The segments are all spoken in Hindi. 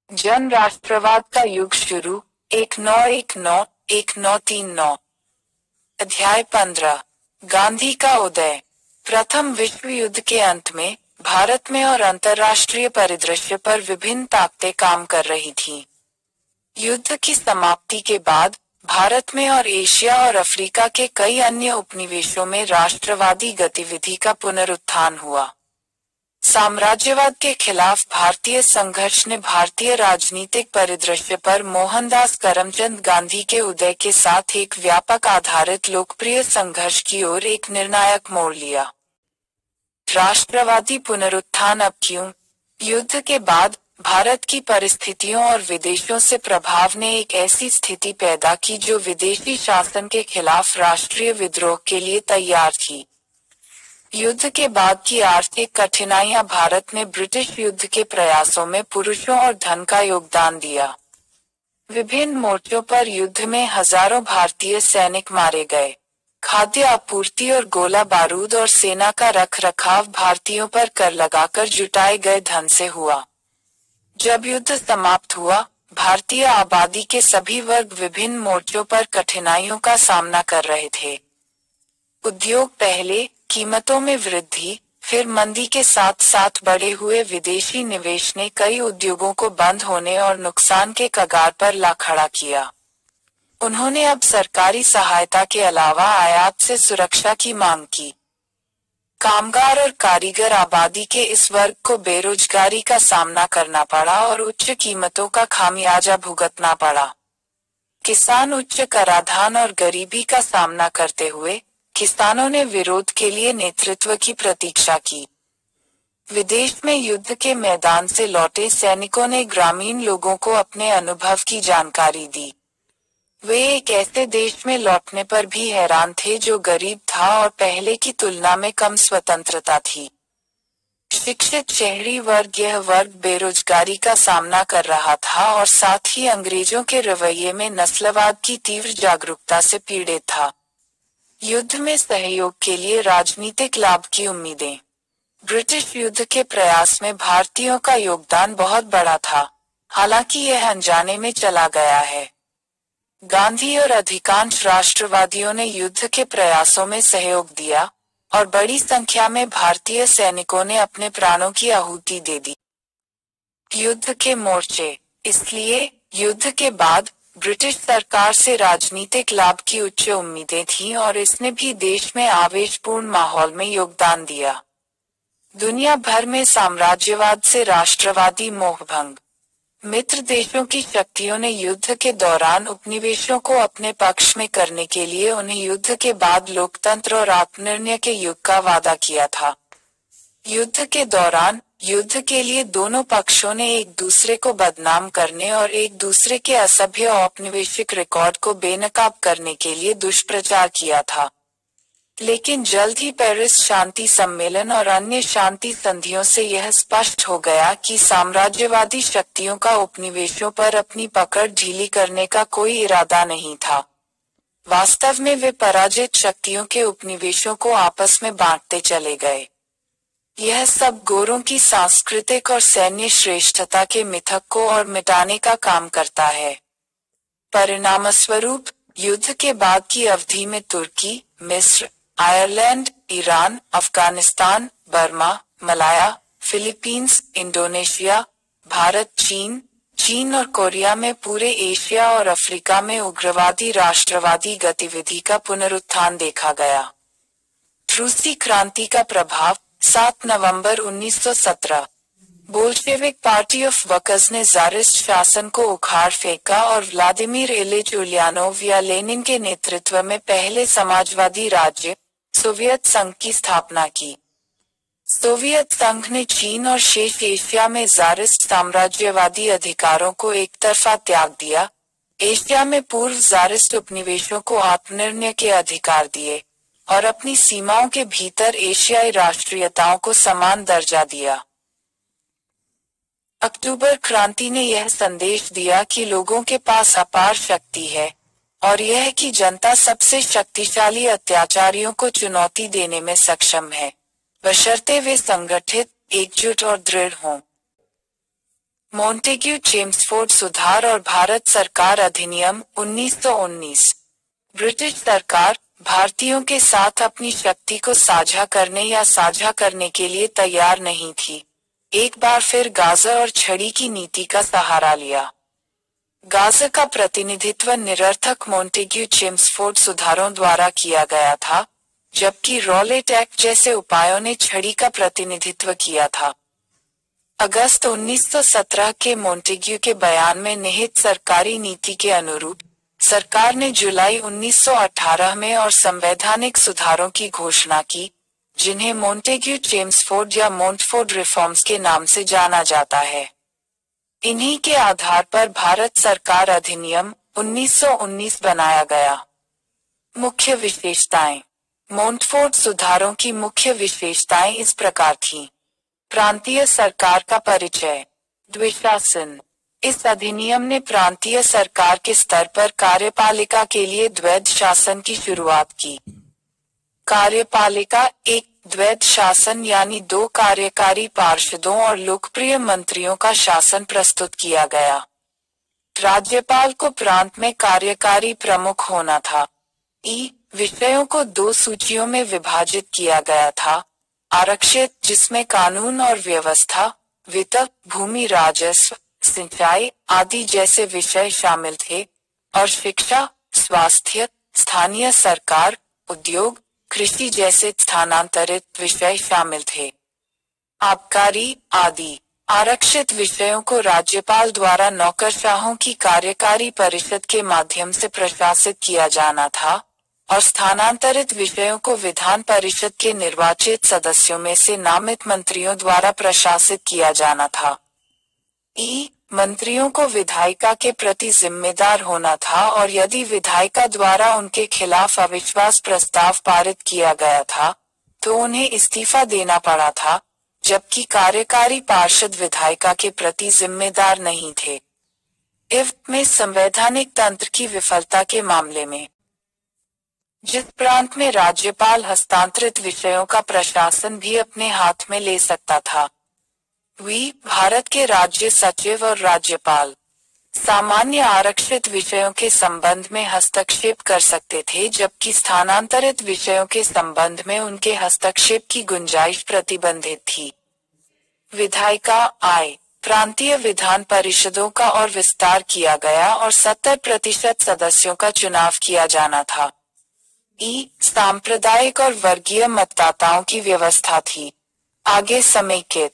जन राष्ट्रवाद का युग शुरू 1919-1939। अध्याय 15। गांधी का उदय। प्रथम विश्व युद्ध के अंत में भारत में और अंतर्राष्ट्रीय परिदृश्य पर विभिन्न ताकतें काम कर रही थीं। युद्ध की समाप्ति के बाद भारत में और एशिया और अफ्रीका के कई अन्य उपनिवेशों में राष्ट्रवादी गतिविधि का पुनरुत्थान हुआ। साम्राज्यवाद के खिलाफ भारतीय संघर्ष ने भारतीय राजनीतिक परिदृश्य पर मोहनदास करमचंद गांधी के उदय के साथ एक व्यापक आधारित लोकप्रिय संघर्ष की ओर एक निर्णायक मोड़ लिया। राष्ट्रवादी पुनरुत्थान अब क्यों? युद्ध के बाद भारत की परिस्थितियों और विदेशों से प्रभाव ने एक ऐसी स्थिति पैदा की जो विदेशी शासन के खिलाफ राष्ट्रीय विद्रोह के लिए तैयार थी। युद्ध के बाद की आर्थिक कठिनाइयां भारत ने ब्रिटिश युद्ध के प्रयासों में पुरुषों और धन का योगदान दिया। विभिन्न मोर्चों पर युद्ध में हजारों भारतीय सैनिक मारे गए। खाद्य आपूर्ति और गोला बारूद और सेना का रखरखाव भारतीयों पर कर लगाकर जुटाए गए धन से हुआ। जब युद्ध समाप्त हुआ, भारतीय आबादी के सभी वर्ग विभिन्न मोर्चों पर कठिनाइयों का सामना कर रहे थे। उद्योग पहले, कीमतों में वृद्धि, फिर मंदी के साथ साथ बढ़े हुए विदेशी निवेश ने कई उद्योगों को बंद होने और नुकसान के कगार पर ला खड़ा किया। उन्होंने अब सरकारी सहायता के अलावा आयात से सुरक्षा की मांग की। कामगार और कारीगर आबादी के इस वर्ग को बेरोजगारी का सामना करना पड़ा और उच्च कीमतों का खामियाजा भुगतना पड़ा। किसान उच्च कराधान और गरीबी का सामना करते हुए किसानों ने विरोध के लिए नेतृत्व की प्रतीक्षा की। विदेश में युद्ध के मैदान से लौटे सैनिकों ने ग्रामीण लोगों को अपने अनुभव की जानकारी दी। वे एक ऐसे देश में लौटने पर भी हैरान थे जो गरीब था और पहले की तुलना में कम स्वतंत्रता थी। शिक्षित शहरी वर्ग यह वर्ग बेरोजगारी का सामना कर रहा था और साथ ही अंग्रेजों के रवैये में नस्लवाद की तीव्र जागरूकता से पीड़ित था। युद्ध में सहयोग के लिए राजनीतिक लाभ की उम्मीदें। ब्रिटिश युद्ध के प्रयास में भारतीयों का योगदान बहुत बड़ा था, हालांकि यह अनजाने में चला गया है। गांधी और अधिकांश राष्ट्रवादियों ने युद्ध के प्रयासों में सहयोग दिया और बड़ी संख्या में भारतीय सैनिकों ने अपने प्राणों की आहुति दे दी। युद्ध के मोर्चे। इसलिए युद्ध के बाद ब्रिटिश सरकार से राजनीतिक लाभ की उच्च उम्मीदें थीं और इसने भी देश में आवेशपूर्ण माहौल में योगदान दिया। दुनिया भर में साम्राज्यवाद से राष्ट्रवादी मोहभंग। मित्र देशों की शक्तियों ने युद्ध के दौरान उपनिवेशों को अपने पक्ष में करने के लिए उन्हें युद्ध के बाद लोकतंत्र और आत्मनिर्णय के युग का वादा किया था। युद्ध के दौरान युद्ध के लिए दोनों पक्षों ने एक दूसरे को बदनाम करने और एक दूसरे के असभ्य औपनिवेशिक रिकॉर्ड को बेनकाब करने के लिए दुष्प्रचार किया था। लेकिन जल्द ही पेरिस शांति सम्मेलन और अन्य शांति संधियों से यह स्पष्ट हो गया कि साम्राज्यवादी शक्तियों का उपनिवेशों पर अपनी पकड़ ढीली करने का कोई इरादा नहीं था। वास्तव में वे पराजित शक्तियों के उपनिवेशों को आपस में बांटते चले गए। यह सब गोरों की सांस्कृतिक और सैन्य श्रेष्ठता के मिथक को और मिटाने का काम करता है। परिणामस्वरूप युद्ध के बाद की अवधि में तुर्की, मिस्र, Ireland, Iran, Afghanistan, Burma, Malaya, Philippines, Indonesia, Bharat, चीन और कोरिया में पूरे एशिया और अफ्रीका में उग्रवादी राष्ट्रवादी गतिविधि का पुनरुत्थान देखा गया। रूसी क्रांति का प्रभाव। 7 नवंबर 1917 बोल्शेविक पार्टी ऑफ वर्कर्स ने ज़ारिस्ट शासन को उखाड़ फेंका और व्लादिमीर इलिच उलियानोव या लेनिन के नेतृत्व में पहले समाजवादी राज्य सोवियत संघ की स्थापना की। सोवियत संघ ने चीन और शेष एशिया में ज़ारिस्ट साम्राज्यवादी अधिकारों को एक तरफा त्याग दिया। एशिया में पूर्व ज़ारिस्ट उपनिवेशों को आत्मनिर्णय के अधिकार दिए और अपनी सीमाओं के भीतर एशियाई राष्ट्रीयताओं को समान दर्जा दिया। अक्टूबर क्रांति ने यह संदेश दिया कि लोगों के पास अपार शक्ति है और यह कि जनता सबसे शक्तिशाली अत्याचारियों को चुनौती देने में सक्षम है, बशर्ते वे संगठित, एकजुट और दृढ़ हों। मोंटेग्यू चेम्सफोर्ड सुधार और भारत सरकार अधिनियम 1919। ब्रिटिश सरकार भारतीयों के साथ अपनी शक्ति को साझा करने या साझा करने के लिए तैयार नहीं थी। एक बार फिर गाजा और छड़ी की नीति का सहारा लिया। गाजा का प्रतिनिधित्व निरर्थक मोंटेग्यू चेम्सफोर्ड सुधारों द्वारा किया गया था, जबकि रॉलेट एक्ट जैसे उपायों ने छड़ी का प्रतिनिधित्व किया था। अगस्त 1917 के मोंटेग्यू के बयान में निहित सरकारी नीति के अनुरूप सरकार ने जुलाई 1918 में और संवैधानिक सुधारों की घोषणा की, जिन्हें मोंटेग्यू चेम्सफोर्ड या मोंटफोर्ड रिफॉर्म्स के नाम से जाना जाता है। इन्हीं के आधार पर भारत सरकार अधिनियम 1919 बनाया गया। मुख्य विशेषताएं। मोंटफोर्ड सुधारों की मुख्य विशेषताएं इस प्रकार थीं। प्रांतीय सरकार का परिचय। द्विशासन। इस अधिनियम ने प्रांतीय सरकार के स्तर पर कार्यपालिका के लिए द्वैध शासन की शुरुआत की। कार्यपालिका। एक द्वैध शासन यानी दो कार्यकारी पार्षदों और लोकप्रिय मंत्रियों का शासन प्रस्तुत किया गया। राज्यपाल को प्रांत में कार्यकारी प्रमुख होना था। विषयों को दो सूचियों में विभाजित किया गया था। आरक्षित, जिसमें कानून और व्यवस्था, वित्त, भूमि राजस्व, सिंचाई आदि जैसे विषय शामिल थे, और शिक्षा, स्वास्थ्य, स्थानीय सरकार, उद्योग, कृषि जैसे स्थानांतरित विषय शामिल थे। आबकारी आदि। आरक्षित विषयों को राज्यपाल द्वारा नौकरशाहों की कार्यकारी परिषद के माध्यम से प्रशासित किया जाना था, और स्थानांतरित विषयों को विधान परिषद के निर्वाचित सदस्यों में से नामित मंत्रियों द्वारा प्रशासित किया जाना था। मंत्रियों को विधायिका के प्रति जिम्मेदार होना था, और यदि विधायिका द्वारा उनके खिलाफ अविश्वास प्रस्ताव पारित किया गया था, तो उन्हें इस्तीफा देना पड़ा था, जबकि कार्यकारी पार्षद विधायिका के प्रति जिम्मेदार नहीं थे। में संवैधानिक तंत्र की विफलता के मामले में जिस प्रांत में राज्यपाल हस्तांतरित विषयों का प्रशासन भी अपने हाथ में ले सकता था, भारत के राज्य सचिव और राज्यपाल सामान्य आरक्षित विषयों के संबंध में हस्तक्षेप कर सकते थे, जबकि स्थानांतरित विषयों के संबंध में उनके हस्तक्षेप की गुंजाइश प्रतिबंधित थी। विधायिका प्रांतीय विधान परिषदों का और विस्तार किया गया और 70% सदस्यों का चुनाव किया जाना था। सांप्रदायिक और वर्गीय मतदाताओं की व्यवस्था थी। आगे समेकित।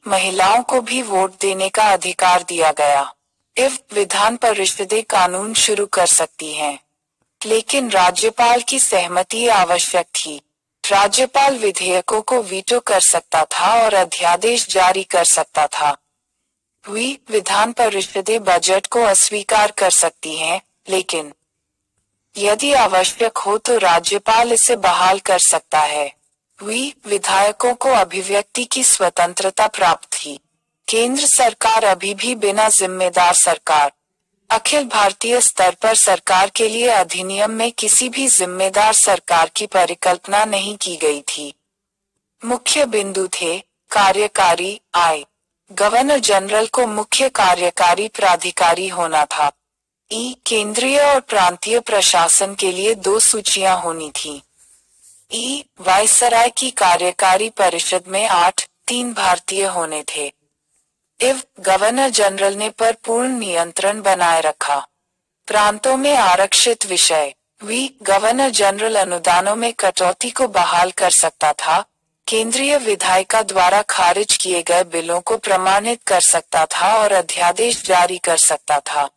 महिलाओं को भी वोट देने का अधिकार दिया गया। विधान परिषदें कानून शुरू कर सकती हैं, लेकिन राज्यपाल की सहमति आवश्यक थी। राज्यपाल विधेयकों को वीटो कर सकता था और अध्यादेश जारी कर सकता था। विधान परिषदें बजट को अस्वीकार कर सकती हैं, लेकिन यदि आवश्यक हो तो राज्यपाल इसे बहाल कर सकता है। विधायकों को अभिव्यक्ति की स्वतंत्रता प्राप्त थी। केंद्र सरकार अभी भी बिना जिम्मेदार सरकार। अखिल भारतीय स्तर पर सरकार के लिए अधिनियम में किसी भी जिम्मेदार सरकार की परिकल्पना नहीं की गई थी। मुख्य बिंदु थे कार्यकारी। गवर्नर जनरल को मुख्य कार्यकारी प्राधिकारी होना था। केंद्रीय और प्रांतीय प्रशासन के लिए दो सूचियां होनी थी। वायसराय की कार्यकारी परिषद में 8-3 भारतीय होने थे। गवर्नर जनरल ने पर पूर्ण नियंत्रण बनाए रखा। प्रांतों में आरक्षित विषय। गवर्नर जनरल अनुदानों में कटौती को बहाल कर सकता था। केंद्रीय विधायिका द्वारा खारिज किए गए बिलों को प्रमाणित कर सकता था और अध्यादेश जारी कर सकता था।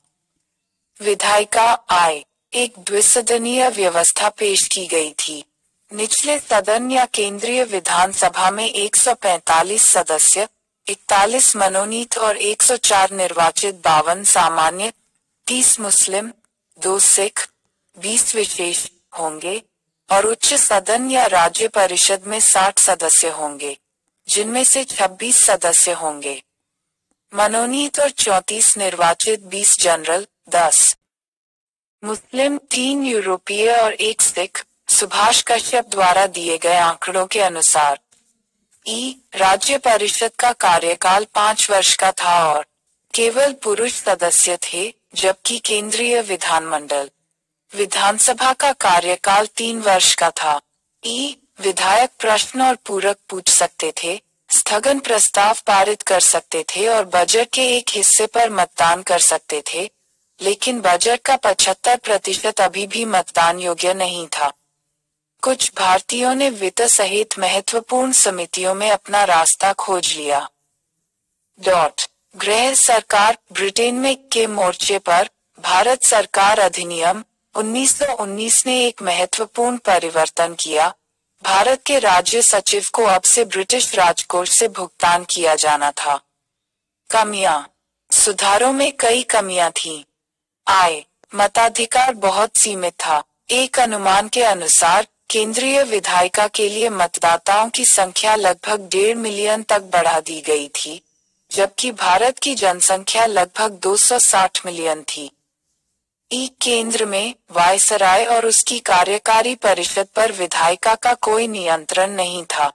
विधायिका एक द्विसदनीय व्यवस्था पेश की गई थी। निचले सदन या केंद्रीय विधानसभा में 145 सदस्य, 41 मनोनीत और 104 निर्वाचित, 52 सामान्य, 30 मुस्लिम, 2 सिख, 20 विशेष होंगे, और उच्च सदन या राज्य परिषद में 60 सदस्य होंगे, जिनमें से 26 सदस्य होंगे मनोनीत और 34 निर्वाचित, 20 जनरल, 10 मुस्लिम, 3 यूरोपीय और 1 सिख। सुभाष कश्यप द्वारा दिए गए आंकड़ों के अनुसार राज्य परिषद का कार्यकाल 5 वर्ष का था और केवल पुरुष सदस्य थे, जबकि केंद्रीय विधानसभा का कार्यकाल 3 वर्ष का था। विधायक प्रश्न और पूरक पूछ सकते थे, स्थगन प्रस्ताव पारित कर सकते थे और बजट के एक हिस्से पर मतदान कर सकते थे, लेकिन बजट का 75% अभी भी मतदान योग्य नहीं था। कुछ भारतीयों ने वित्त सहित महत्वपूर्ण समितियों में अपना रास्ता खोज लिया। गृह सरकार ब्रिटेन में के मोर्चे पर भारत सरकार अधिनियम 1919 ने एक महत्वपूर्ण परिवर्तन किया। भारत के राज्य सचिव को अब से ब्रिटिश राजकोष से भुगतान किया जाना था। कमियां। सुधारों में कई कमियां थीं। मताधिकार बहुत सीमित था। एक अनुमान के अनुसार केंद्रीय विधायिका के लिए मतदाताओं की संख्या लगभग 1.5 मिलियन तक बढ़ा दी गई थी, जबकि भारत की जनसंख्या लगभग 260 मिलियन थी। केंद्र में वायसराय और उसकी कार्यकारी परिषद पर विधायिका का कोई नियंत्रण नहीं था।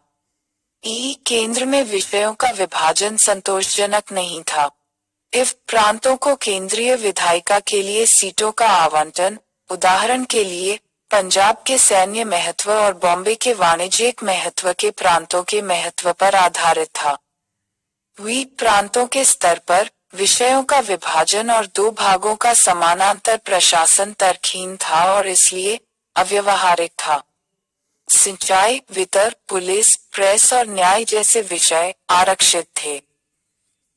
केंद्र में विषयों का विभाजन संतोषजनक नहीं था। प्रांतों को केंद्रीय विधायिका के लिए सीटों का आवंटन, उदाहरण के लिए पंजाब के सैन्य महत्व और बॉम्बे के वाणिज्यिक महत्व के प्रांतों के महत्व पर आधारित था। प्रांतों के स्तर पर विषयों का विभाजन और 2 भागों का समानांतर प्रशासन तर्कहीन था और इसलिए अव्यावहारिक था। सिंचाई, वित्त, पुलिस, प्रेस और न्याय जैसे विषय आरक्षित थे।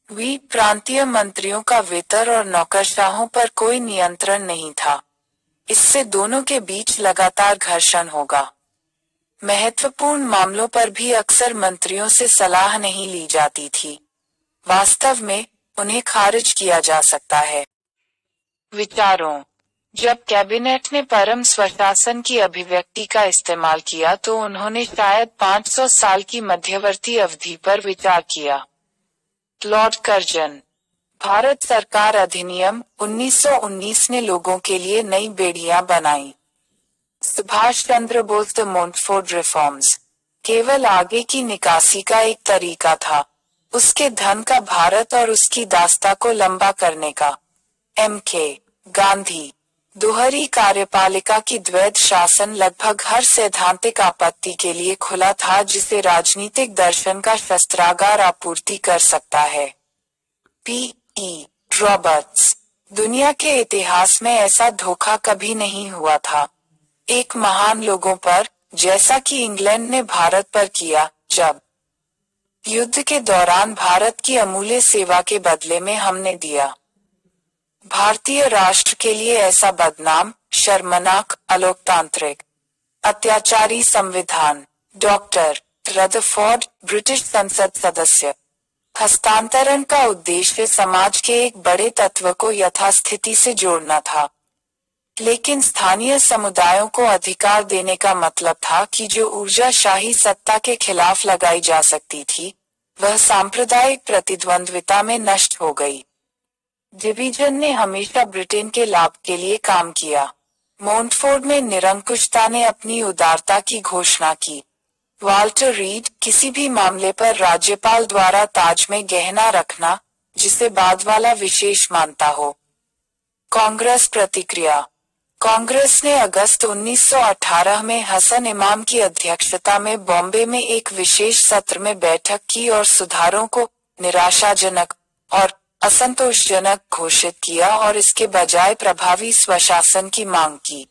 प्रांतीय मंत्रियों का वित्त और नौकरशाहों पर कोई नियंत्रण नहीं था। इससे दोनों के बीच लगातार घर्षण होगा। महत्वपूर्ण मामलों पर भी अक्सर मंत्रियों से सलाह नहीं ली जाती थी। वास्तव में उन्हें खारिज किया जा सकता है। विचारों। जब कैबिनेट ने परम स्वशासन की अभिव्यक्ति का इस्तेमाल किया तो उन्होंने शायद 500 साल की मध्यवर्ती अवधि पर विचार किया। Lord Curzon. भारत सरकार अधिनियम 1919 ने लोगों के लिए नई बेड़ियां बनाई। सुभाष चंद्र बोस। द मोंटफोर्ड रिफॉर्म्स केवल आगे की निकासी का एक तरीका था, उसके धन का भारत और उसकी दास्ता को लंबा करने का। M.K. गांधी। दोहरी कार्यपालिका की द्वैध शासन लगभग हर सैद्धांतिक आपत्ति के लिए खुला था जिसे राजनीतिक दर्शन का शस्त्रागार आपूर्ति कर सकता है। P.E. रॉबर्ट्स। दुनिया के इतिहास में ऐसा धोखा कभी नहीं हुआ था। एक महान लोगों पर, जैसा कि इंग्लैंड ने भारत पर किया, जब युद्ध के दौरान भारत की अमूल्य सेवा के बदले में हमने दिया। भारतीय राष्ट्र के लिए ऐसा बदनाम, शर्मनाक, अलोकतांत्रिक, अत्याचारी संविधान। Doctor Rutherford. ब्रिटिश संसद सदस्य। हस्तांतरण का उद्देश्य समाज के एक बड़े तत्व को यथास्थिति से जोड़ना था, लेकिन स्थानीय समुदायों को अधिकार देने का मतलब था कि जो ऊर्जा शाही सत्ता के खिलाफ लगाई जा सकती थी, वह सांप्रदायिक प्रतिद्वंद्विता में नष्ट हो गई। डिवीजन ने हमेशा ब्रिटेन के लाभ के लिए काम किया। मोंटफोर्ड में निरंकुशता ने अपनी उदारता की घोषणा की। Walter read. किसी भी मामले पर राज्यपाल द्वारा ताज में गहना रखना, जिसे बाद वाला विशेष मानता हो। कांग्रेस प्रतिक्रिया। कांग्रेस ने अगस्त 1918 में हसन इमाम की अध्यक्षता में बॉम्बे में एक विशेष सत्र में बैठक की और सुधारों को निराशाजनक और असंतोषजनक घोषित किया और इसके बजाय प्रभावी स्वशासन की मांग की।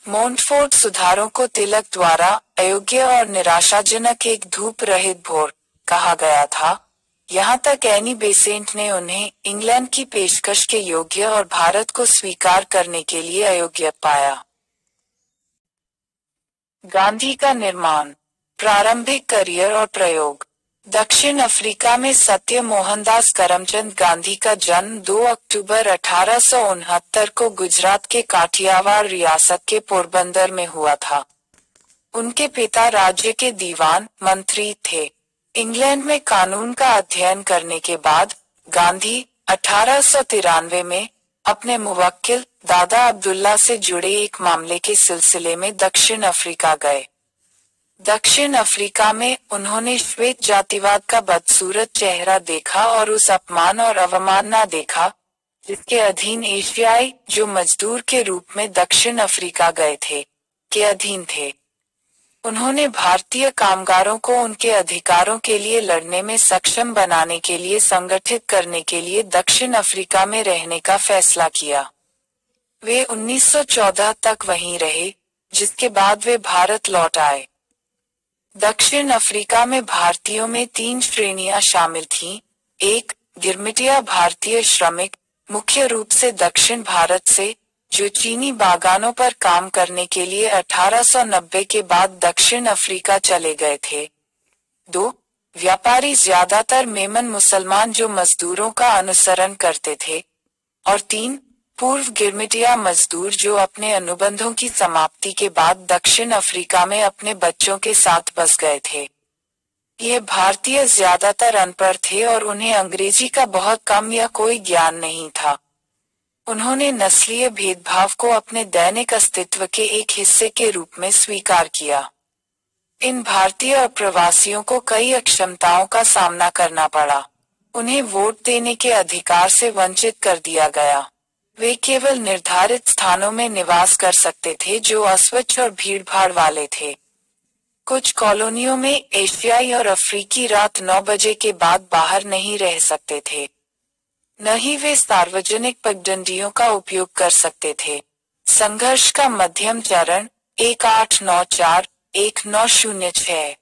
मोंटफोर्ड सुधारों को तिलक द्वारा अयोग्य और निराशाजनक एक धूप रहित भोर कहा गया था। यहाँ तक एनी बेसेंट ने उन्हें इंग्लैंड की पेशकश के योग्य और भारत को स्वीकार करने के लिए अयोग्य पाया। गांधी का निर्माण, प्रारंभिक करियर और प्रयोग। दक्षिण अफ्रीका में सत्य मोहनदास करमचंद गांधी का जन्म 2 अक्टूबर 1869 को गुजरात के काठियावाड़ रियासत के पोरबंदर में हुआ था। उनके पिता राज्य के दीवान मंत्री थे। इंग्लैंड में कानून का अध्ययन करने के बाद गांधी 1893 में अपने मुवक्किल दादा अब्दुल्ला से जुड़े एक मामले के सिलसिले में दक्षिण अफ्रीका गए। दक्षिण अफ्रीका में उन्होंने श्वेत जातिवाद का बदसूरत चेहरा देखा और उस अपमान और अवमानना देखा जिसके अधीन एशियाई, जो मजदूर के रूप में दक्षिण अफ्रीका गए थे, के अधीन थे। उन्होंने भारतीय कामगारों को उनके अधिकारों के लिए लड़ने में सक्षम बनाने के लिए संगठित करने के लिए दक्षिण अफ्रीका में रहने का फैसला किया। वे 1914 तक वहीं रहे, जिसके बाद वे भारत लौट आए। दक्षिण अफ्रीका में भारतीयों में 3 श्रेणियां शामिल थीं। 1. गिरमिटिया भारतीय श्रमिक, मुख्य रूप से दक्षिण भारत से, जो चीनी बागानों पर काम करने के लिए 1890 के बाद दक्षिण अफ्रीका चले गए थे। 2. व्यापारी, ज्यादातर मेमन मुसलमान जो मजदूरों का अनुसरण करते थे। और 3. पूर्व गिरमिटिया मजदूर जो अपने अनुबंधों की समाप्ति के बाद दक्षिण अफ्रीका में अपने बच्चों के साथ बस गए थे। यह भारतीय ज्यादातर अनपढ़ थे और उन्हें अंग्रेजी का बहुत कम या कोई ज्ञान नहीं था। उन्होंने नस्लीय भेदभाव को अपने दैनिक अस्तित्व के एक हिस्से के रूप में स्वीकार किया। इन भारतीय अप्रवासियों को कई अक्षमताओं का सामना करना पड़ा। उन्हें वोट देने के अधिकार से वंचित कर दिया गया। वे केवल निर्धारित स्थानों में निवास कर सकते थे जो अस्वच्छ और भीड़भाड़ वाले थे। कुछ कॉलोनियों में एशियाई और अफ्रीकी रात 9 बजे के बाद बाहर नहीं रह सकते थे। न ही वे सार्वजनिक पगडंडियों का उपयोग कर सकते थे। संघर्ष का मध्यम चरण 1894-1906।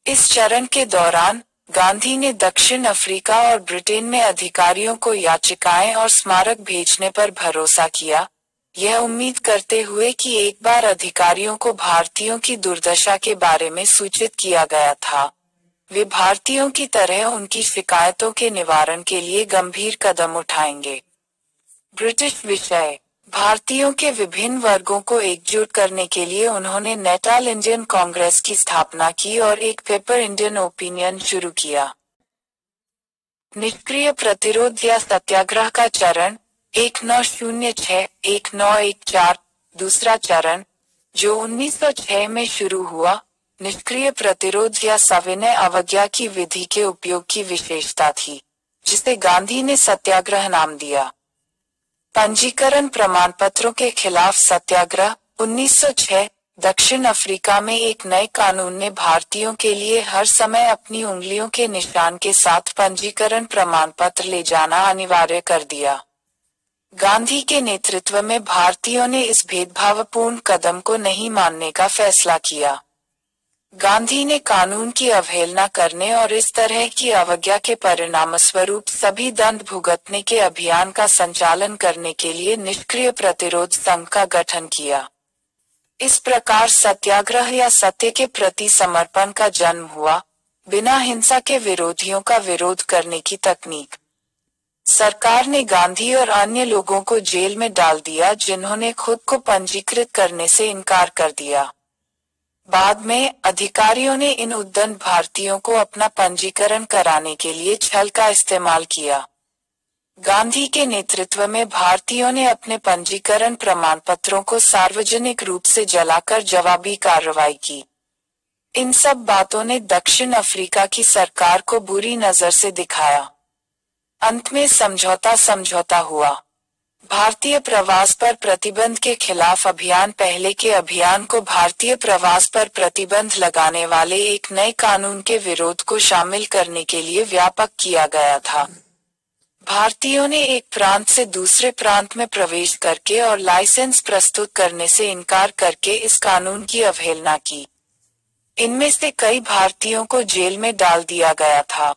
इस चरण के दौरान गांधी ने दक्षिण अफ्रीका और ब्रिटेन में अधिकारियों को याचिकाएं और स्मारक भेजने पर भरोसा किया, यह उम्मीद करते हुए कि एक बार अधिकारियों को भारतीयों की दुर्दशा के बारे में सूचित किया गया था, वे भारतीयों की तरह उनकी शिकायतों के निवारण के लिए गंभीर कदम उठाएंगे। ब्रिटिश विषय। भारतीयों के विभिन्न वर्गों को एकजुट करने के लिए उन्होंने नेटाल इंडियन कांग्रेस की स्थापना की और एक पेपर इंडियन ओपिनियन शुरू किया। निष्क्रिय प्रतिरोध या सत्याग्रह का चरण 1906-1914। दूसरा चरण, जो 1906 में शुरू हुआ, निष्क्रिय प्रतिरोध या सविनय अवज्ञा की विधि के उपयोग की विशेषता थी, जिसे गांधी ने सत्याग्रह नाम दिया। पंजीकरण प्रमाण पत्रों के खिलाफ सत्याग्रह 1906। दक्षिण अफ्रीका में एक नए कानून ने भारतीयों के लिए हर समय अपनी उंगलियों के निशान के साथ पंजीकरण प्रमाण पत्र ले जाना अनिवार्य कर दिया। गांधी के नेतृत्व में भारतीयों ने इस भेदभावपूर्ण कदम को नहीं मानने का फैसला किया। गांधी ने कानून की अवहेलना करने और इस तरह की अवज्ञा के परिणामस्वरूप सभी दंड भुगतने के अभियान का संचालन करने के लिए निष्क्रिय प्रतिरोध संघ का गठन किया। इस प्रकार सत्याग्रह या सत्य के प्रति समर्पण का जन्म हुआ, बिना हिंसा के विरोधियों का विरोध करने की तकनीक। सरकार ने गांधी और अन्य लोगों को जेल में डाल दिया जिन्होंने खुद को पंजीकृत करने से इनकार कर दिया। बाद में अधिकारियों ने इन उद्दंड भारतीयों को अपना पंजीकरण कराने के लिए छल का इस्तेमाल किया। गांधी के नेतृत्व में भारतीयों ने अपने पंजीकरण प्रमाण पत्रों को सार्वजनिक रूप से जलाकर जवाबी कार्रवाई की। इन सब बातों ने दक्षिण अफ्रीका की सरकार को बुरी नजर से दिखाया। अंत में समझौता हुआ। भारतीय प्रवास पर प्रतिबंध के खिलाफ अभियान पहले के अभियान को भारतीय प्रवास पर प्रतिबंध लगाने वाले एक नए कानून के विरोध को शामिल करने के लिए व्यापक किया गया था। भारतीयों ने एक प्रांत से दूसरे प्रांत में प्रवेश करके और लाइसेंस प्रस्तुत करने से इनकार करके इस कानून की अवहेलना की। इनमें से कई भारतीयों को जेल में डाल दिया गया था।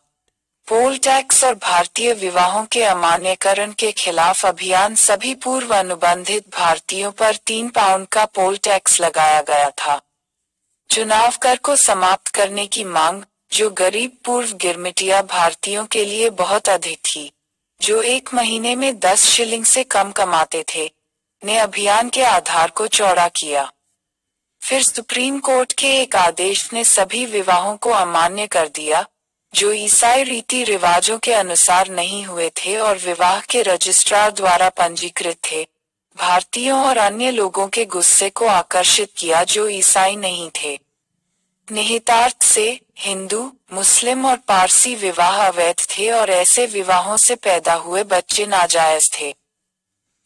पोल टैक्स और भारतीय विवाहों के अमान्यकरण के खिलाफ अभियान सभी पूर्व अनुबंधित भारतीयों पर 3 पाउंड का पोल टैक्स लगाया गया था। चुनाव कर को समाप्त करने की मांग, जो गरीब पूर्व गिरमिटिया भारतीयों के लिए बहुत अधिक थी, जो 1 महीने में 10 शिलिंग से कम कमाते थे, ने अभियान के आधार को चौड़ा किया। फिर सुप्रीम कोर्ट के एक आदेश ने सभी विवाहों को अमान्य कर दिया जो ईसाई रीति रिवाजों के अनुसार नहीं हुए थे और विवाह के रजिस्ट्रार द्वारा पंजीकृत थे। भारतीयों और अन्य लोगों के गुस्से को आकर्षित किया जो ईसाई नहीं थे। निहितार्थ से हिंदू, मुस्लिम और पारसी विवाह अवैध थे और ऐसे विवाहों से पैदा हुए बच्चे नाजायज थे।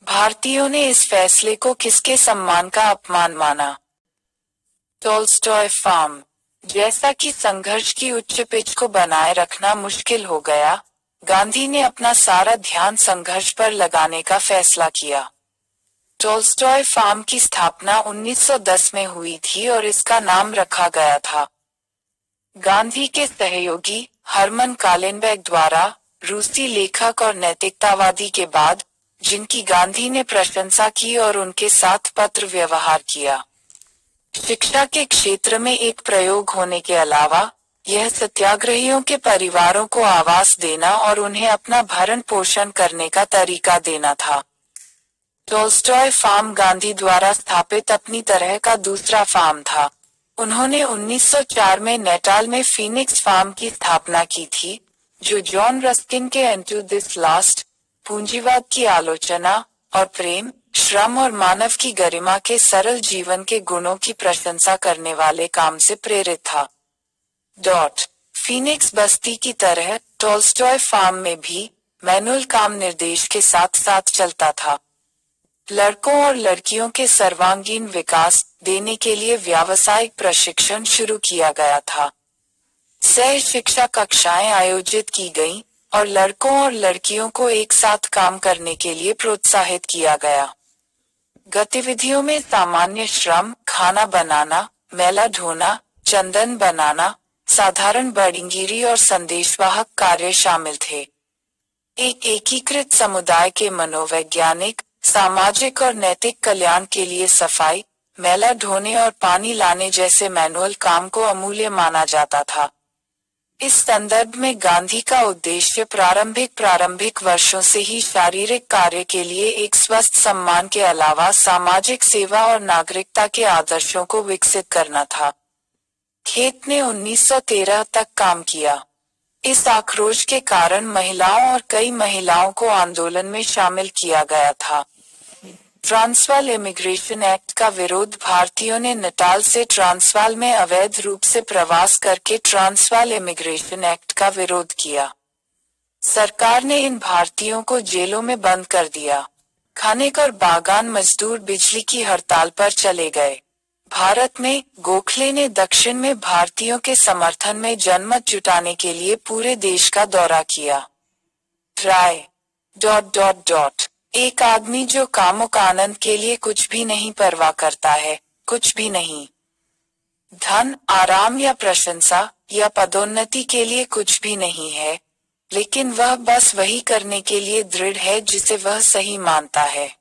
भारतीयों ने इस फैसले को किसके सम्मान का अपमान माना? Tolstoy farm. जैसा कि संघर्ष की उच्च पिच को बनाए रखना मुश्किल हो गया, गांधी ने अपना सारा ध्यान संघर्ष पर लगाने का फैसला किया। टॉल्स्टॉय फार्म की स्थापना 1910 में हुई थी और इसका नाम रखा गया था गांधी के सहयोगी हरमन कालेनबर्ग द्वारा, रूसी लेखक और नैतिकतावादी के बाद, जिनकी गांधी ने प्रशंसा की और उनके साथ पत्र व्यवहार किया। शिक्षा के क्षेत्र में एक प्रयोग होने के अलावा, यह सत्याग्रहियों के परिवारों को आवास देना और उन्हें अपना भरण पोषण करने का तरीका देना था। टॉल्स्टॉय फार्म गांधी द्वारा स्थापित अपनी तरह का दूसरा फार्म था। उन्होंने 1904 में नेटाल में फीनिक्स फार्म की स्थापना की थी, जो जॉन रस्किन के इनटू दिस लास्ट, पूंजीवाद की आलोचना और प्रेम, श्रम और मानव की गरिमा के सरल जीवन के गुणों की प्रशंसा करने वाले काम से प्रेरित था। फीनिक्स बस्ती की तरह टॉल्स्टॉय फार्म में भी मैनुअल काम निर्देश के साथ साथ चलता था। लड़कों और लड़कियों के सर्वांगीण विकास देने के लिए व्यावसायिक प्रशिक्षण शुरू किया गया था। सह शिक्षा कक्षाएं आयोजित की गईं और लड़कों और लड़कियों को एक साथ काम करने के लिए प्रोत्साहित किया गया। गतिविधियों में सामान्य श्रम, खाना बनाना, मैला ढोना, चंदन बनाना, साधारण बड़िंगिरी और संदेशवाहक कार्य शामिल थे। एक एकीकृत समुदाय के मनोवैज्ञानिक, सामाजिक और नैतिक कल्याण के लिए सफाई, मैला ढोने और पानी लाने जैसे मैनुअल काम को अमूल्य माना जाता था। इस संदर्भ में गांधी का उद्देश्य प्रारंभिक वर्षों से ही शारीरिक कार्य के लिए एक स्वस्थ सम्मान के अलावा सामाजिक सेवा और नागरिकता के आदर्शों को विकसित करना था। खेत ने 1913 तक काम किया। इस आक्रोश के कारण महिलाओं और कई महिलाओं को आंदोलन में शामिल किया गया था। ट्रांसवाल इमिग्रेशन एक्ट का विरोध। भारतीयों ने नटाल से ट्रांसवाल में अवैध रूप से प्रवास करके ट्रांसवाल इमिग्रेशन एक्ट का विरोध किया। सरकार ने इन भारतीयों को जेलों में बंद कर दिया। खनिक और बागान मजदूर बिजली की हड़ताल पर चले गए। भारत में गोखले ने दक्षिण में भारतीयों के समर्थन में जनमत जुटाने के लिए पूरे देश का दौरा किया। ट्राई एक आदमी जो कामुक आनंद के लिए कुछ भी नहीं परवाह करता है, कुछ भी नहीं। धन, आराम या प्रशंसा या पदोन्नति के लिए कुछ भी नहीं है, लेकिन वह बस वही करने के लिए दृढ़ है जिसे वह सही मानता है।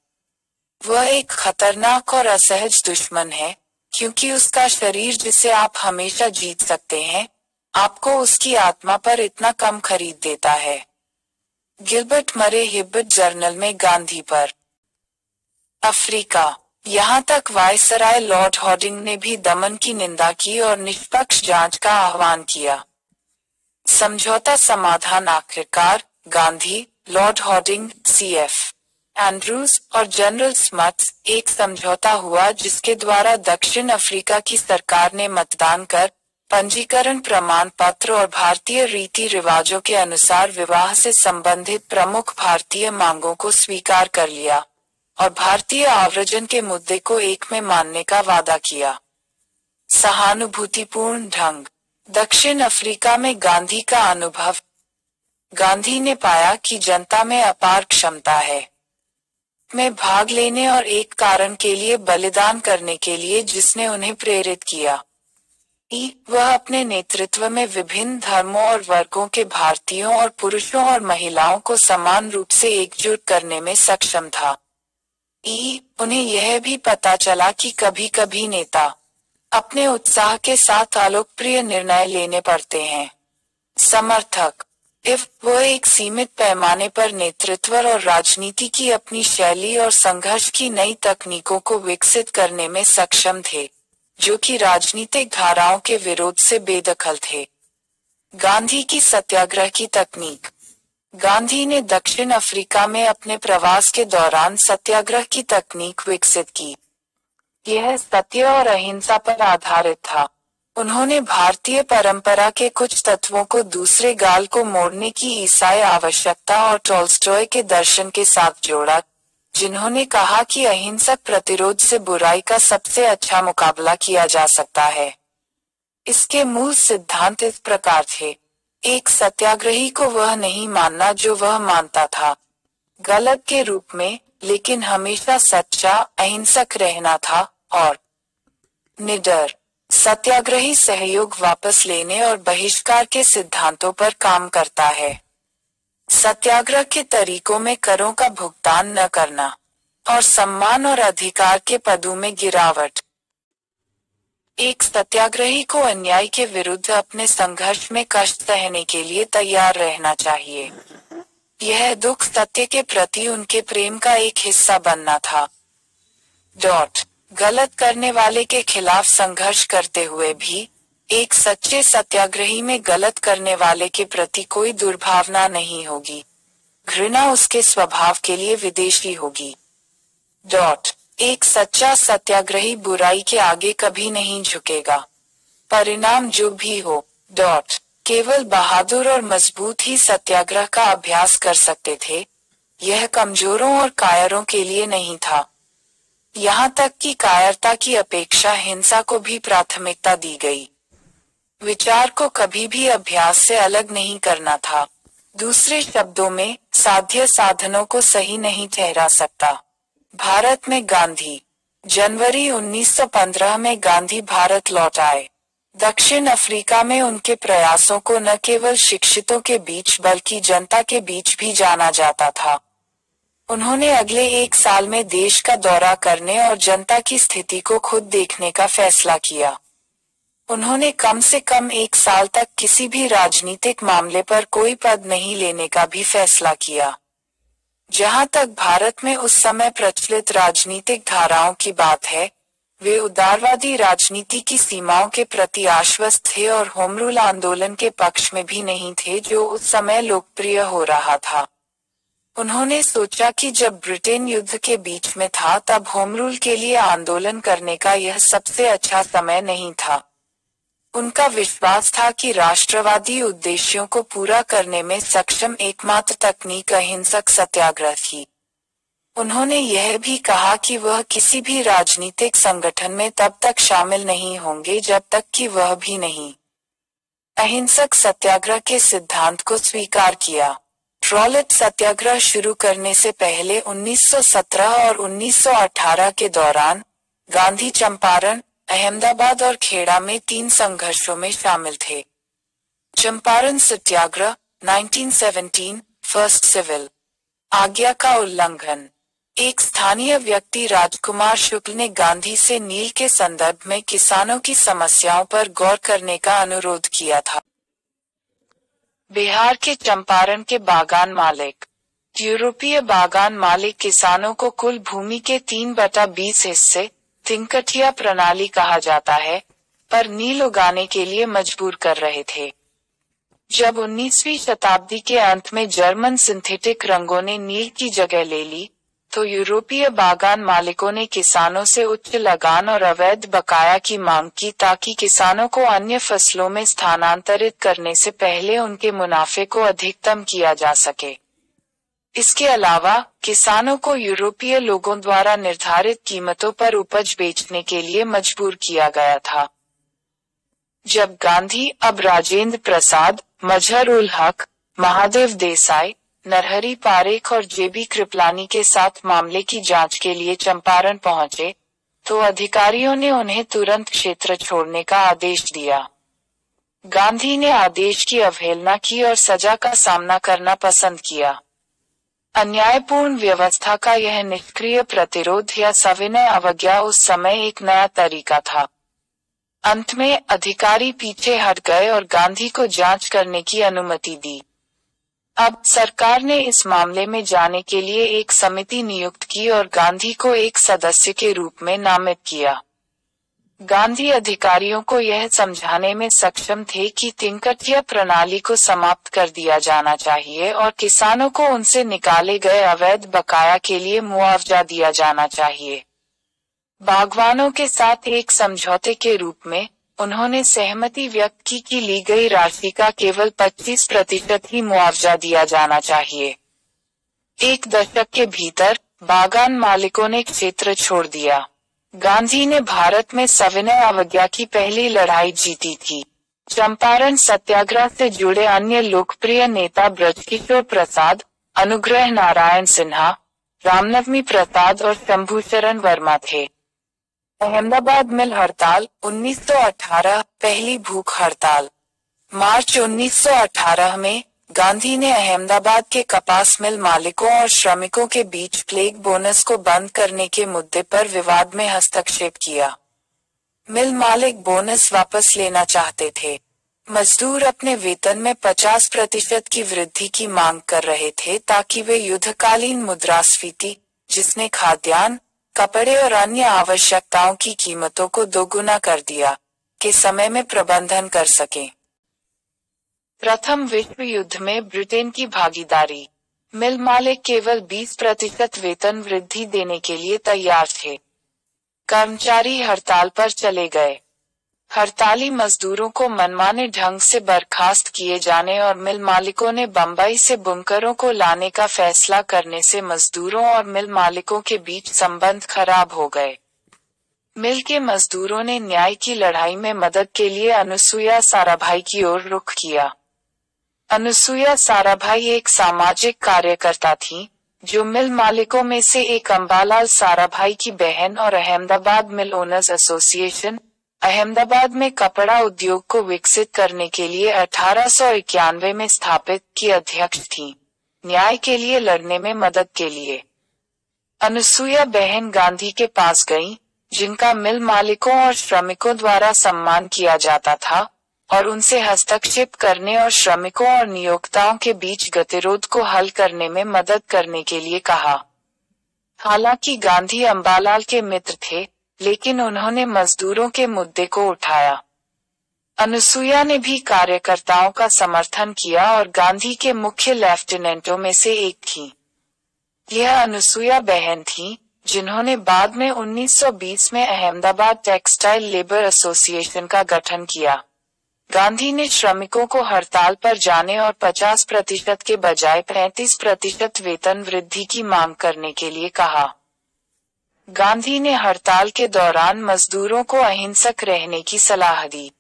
वह एक खतरनाक और असहज दुश्मन है, क्योंकि उसका शरीर जिसे आप हमेशा जीत सकते हैं, आपको उसकी आत्मा पर इतना कम खरीद देता है। गिलबर्ट मरे हिब्बर्ट जर्नल में गांधी पर। अफ्रीका। यहाँ तक वायसराय लॉर्ड हॉर्डिंग ने भी दमन की निंदा की और निष्पक्ष जांच का आह्वान किया। समझौता समाधान आखिरकार Gandhi, Lord Harding, CF Andrews और जनरल स्मट्स एक समझौता हुआ जिसके द्वारा दक्षिण अफ्रीका की सरकार ने मतदान कर पंजीकरण प्रमाण पत्र और भारतीय रीति रिवाजों के अनुसार विवाह से संबंधित प्रमुख भारतीय मांगों को स्वीकार कर लिया और भारतीय आव्रजन के मुद्दे को एक में मानने का वादा किया। सहानुभूतिपूर्ण ढंग। दक्षिण अफ्रीका में गांधी का अनुभव। गांधी ने पाया कि जनता में अपार क्षमता है में भाग लेने और एक कारण के लिए बलिदान करने के लिए जिसने उन्हें प्रेरित किया। वह अपने नेतृत्व में विभिन्न धर्मों और वर्गों के भारतीयों और पुरुषों और महिलाओं को समान रूप से एकजुट करने में सक्षम था। उन्हें यह भी पता चला कि कभी कभी नेता अपने उत्साह के साथ अलोकप्रिय निर्णय लेने पड़ते हैं। समर्थक। वह एक सीमित पैमाने पर नेतृत्व और राजनीति की अपनी शैली और संघर्ष की नई तकनीकों को विकसित करने में सक्षम थे, जो कि राजनीतिक धाराओं के विरोध से बेदखल थे। गांधी की सत्याग्रह की तकनीक। गांधी ने दक्षिण अफ्रीका में अपने प्रवास के दौरान सत्याग्रह की तकनीक विकसित की। यह सत्य और अहिंसा पर आधारित था। उन्होंने भारतीय परंपरा के कुछ तत्वों को दूसरे गाल को मोड़ने की ईसाई आवश्यकता और टॉल्स्टॉय के दर्शन के साथ जोड़ा, जिन्होंने कहा कि अहिंसक प्रतिरोध से बुराई का सबसे अच्छा मुकाबला किया जा सकता है। इसके मूल सिद्धांत इस प्रकार थे: एक सत्याग्रही को वह नहीं मानना जो वह मानता था, गलत के रूप में, लेकिन हमेशा सच्चा, अहिंसक रहना था। और निडर सत्याग्रही सहयोग वापस लेने और बहिष्कार के सिद्धांतों पर काम करता है। सत्याग्रह के तरीकों में करों का भुगतान न करना और सम्मान और अधिकार के पदों में गिरावट। एक सत्याग्रही को अन्याय के विरुद्ध अपने संघर्ष में कष्ट सहने के लिए तैयार रहना चाहिए। यह दुख सत्य के प्रति उनके प्रेम का एक हिस्सा बनना था। गलत करने वाले के खिलाफ संघर्ष करते हुए भी एक सच्चे सत्याग्रही में गलत करने वाले के प्रति कोई दुर्भावना नहीं होगी। घृणा उसके स्वभाव के लिए विदेशी होगी। एक सच्चा सत्याग्रही बुराई के आगे कभी नहीं झुकेगा, परिणाम जो भी हो। केवल बहादुर और मजबूत ही सत्याग्रह का अभ्यास कर सकते थे, यह कमजोरों और कायरों के लिए नहीं था। यहाँ तक कि कायरता की अपेक्षा हिंसा को भी प्राथमिकता दी गई। विचार को कभी भी अभ्यास से अलग नहीं करना था। दूसरे शब्दों में, साध्य साधनों को सही नहीं ठहरा सकता। भारत में गांधी। जनवरी 1915 में गांधी भारत लौट आए। दक्षिण अफ्रीका में उनके प्रयासों को न केवल शिक्षितों के बीच बल्कि जनता के बीच भी जाना जाता था। उन्होंने अगले एक साल में देश का दौरा करने और जनता की स्थिति को खुद देखने का फैसला किया। उन्होंने कम से कम एक साल तक किसी भी राजनीतिक मामले पर कोई पद नहीं लेने का भी फैसला किया। जहां तक भारत में उस समय प्रचलित राजनीतिक धाराओं की बात है, वे उदारवादी राजनीति की सीमाओं के प्रति आश्वस्त थे और होम रूल आंदोलन के पक्ष में भी नहीं थे, जो उस समय लोकप्रिय हो रहा था। उन्होंने सोचा कि जब ब्रिटेन युद्ध के बीच में था तब होम रूल के लिए आंदोलन करने का यह सबसे अच्छा समय नहीं था। उनका विश्वास था कि राष्ट्रवादी उद्देश्यों को पूरा करने में सक्षम एकमात्र तकनीक अहिंसक सत्याग्रह थी। उन्होंने यह भी कहा कि वह किसी भी राजनीतिक संगठन में तब तक शामिल नहीं होंगे जब तक कि वह भी नहीं अहिंसक सत्याग्रह के सिद्धांत को स्वीकार किया। ट्रॉलिट सत्याग्रह शुरू करने से पहले 1917 और 1918 के दौरान गांधी चंपारण, अहमदाबाद और खेड़ा में 3 संघर्षों में शामिल थे। चंपारण सत्याग्रह 1917, फर्स्ट सिविल आज्ञा का उल्लंघन। एक स्थानीय व्यक्ति राजकुमार शुक्ल ने गांधी से नील के संदर्भ में किसानों की समस्याओं पर गौर करने का अनुरोध किया था। बिहार के चंपारण के बागान मालिक। यूरोपीय बागान मालिक किसानों को कुल भूमि के 3/20 हिस्से, तिनकठिया प्रणाली कहा जाता है, पर नील उगाने के लिए मजबूर कर रहे थे। जब 19वीं शताब्दी के अंत में जर्मन सिंथेटिक रंगों ने नील की जगह ले ली, तो यूरोपीय बागान मालिकों ने किसानों से उच्च लगान और अवैध बकाया की मांग की ताकि किसानों को अन्य फसलों में स्थानांतरित करने से पहले उनके मुनाफे को अधिकतम किया जा सके। इसके अलावा किसानों को यूरोपीय लोगों द्वारा निर्धारित कीमतों पर उपज बेचने के लिए मजबूर किया गया था। जब गांधी अब राजेंद्र प्रसाद, मजहर उल हक, महादेव देसाई, नरहरी पारेख और जेबी कृपलानी के साथ मामले की जांच के लिए चंपारण पहुंचे, तो अधिकारियों ने उन्हें तुरंत क्षेत्र छोड़ने का आदेश दिया। गांधी ने आदेश की अवहेलना की और सजा का सामना करना पसंद किया। अन्यायपूर्ण व्यवस्था का यह निष्क्रिय प्रतिरोध या सविनय अवज्ञा उस समय एक नया तरीका था। अंत में अधिकारी पीछे हट गए और गांधी को जांच करने की अनुमति दी। अब सरकार ने इस मामले में जाने के लिए एक समिति नियुक्त की और गांधी को एक सदस्य के रूप में नामित किया। गांधी अधिकारियों को यह समझाने में सक्षम थे कि तिनकठिया प्रणाली को समाप्त कर दिया जाना चाहिए और किसानों को उनसे निकाले गए अवैध बकाया के लिए मुआवजा दिया जाना चाहिए। बागवानों के साथ एक समझौते के रूप में उन्होंने सहमति व्यक्त की कि ली गई राशि का केवल 25% ही मुआवजा दिया जाना चाहिए। एक दशक के भीतर बागान मालिकों ने क्षेत्र छोड़ दिया। गांधी ने भारत में सविनय अवज्ञा की पहली लड़ाई जीती थी। चंपारण सत्याग्रह से जुड़े अन्य लोकप्रिय नेता ब्रजकिशोर प्रसाद, अनुग्रह नारायण सिन्हा, रामनवमी प्रसाद और शंभूशरण वर्मा थे। अहमदाबाद मिल हड़ताल 1918 पहली भूख हड़ताल। मार्च 1918 में गांधी ने अहमदाबाद के कपास मिल मालिकों और श्रमिकों के बीच प्लेग बोनस को बंद करने के मुद्दे पर विवाद में हस्तक्षेप किया। मिल मालिक बोनस वापस लेना चाहते थे। मजदूर अपने वेतन में 50% की वृद्धि की मांग कर रहे थे ताकि वे युद्धकालीन मुद्रास्फीति, जिसने खाद्यान्न, कपड़े और अन्य आवश्यकताओं की कीमतों को दोगुना कर दिया, के समय में प्रबंधन कर सकें। प्रथम विश्व युद्ध में ब्रिटेन की भागीदारी। मिल मालिक केवल 20% वेतन वृद्धि देने के लिए तैयार थे। कर्मचारी हड़ताल पर चले गए। हड़ताली मजदूरों को मनमाने ढंग से बर्खास्त किए जाने और मिल मालिकों ने बंबई से बुनकरों को लाने का फैसला करने से मजदूरों और मिल मालिकों के बीच संबंध खराब हो गए। मिल के मजदूरों ने न्याय की लड़ाई में मदद के लिए अनुसुईया साराभाई की ओर रुख किया। अनुसुईया साराभाई एक सामाजिक कार्यकर्ता थी, जो मिल मालिकों में से एक अंबालाल साराभाई की बहन और अहमदाबाद मिल ओनर्स एसोसिएशन, अहमदाबाद में कपड़ा उद्योग को विकसित करने के लिए 1891 में स्थापित की अध्यक्ष थी। न्याय के लिए लड़ने में मदद के लिए अनुसुईया बहन गांधी के पास गईं, जिनका मिल मालिकों और श्रमिकों द्वारा सम्मान किया जाता था, और उनसे हस्तक्षेप करने और श्रमिकों और नियोक्ताओं के बीच गतिरोध को हल करने में मदद करने के लिए कहा। हालांकि गांधी अंबालाल के मित्र थे, लेकिन उन्होंने मजदूरों के मुद्दे को उठाया। अनुसुईया ने भी कार्यकर्ताओं का समर्थन किया और गांधी के मुख्य लेफ्टिनेंटों में से एक थी। यह अनुसुईया बहन थी, जिन्होंने बाद में 1920 में अहमदाबाद टेक्सटाइल लेबर एसोसिएशन का गठन किया। गांधी ने श्रमिकों को हड़ताल पर जाने और 50% के बजाय 35% वेतन वृद्धि की मांग करने के लिए कहा। गांधी ने हड़ताल के दौरान मजदूरों को अहिंसक रहने की सलाह दी।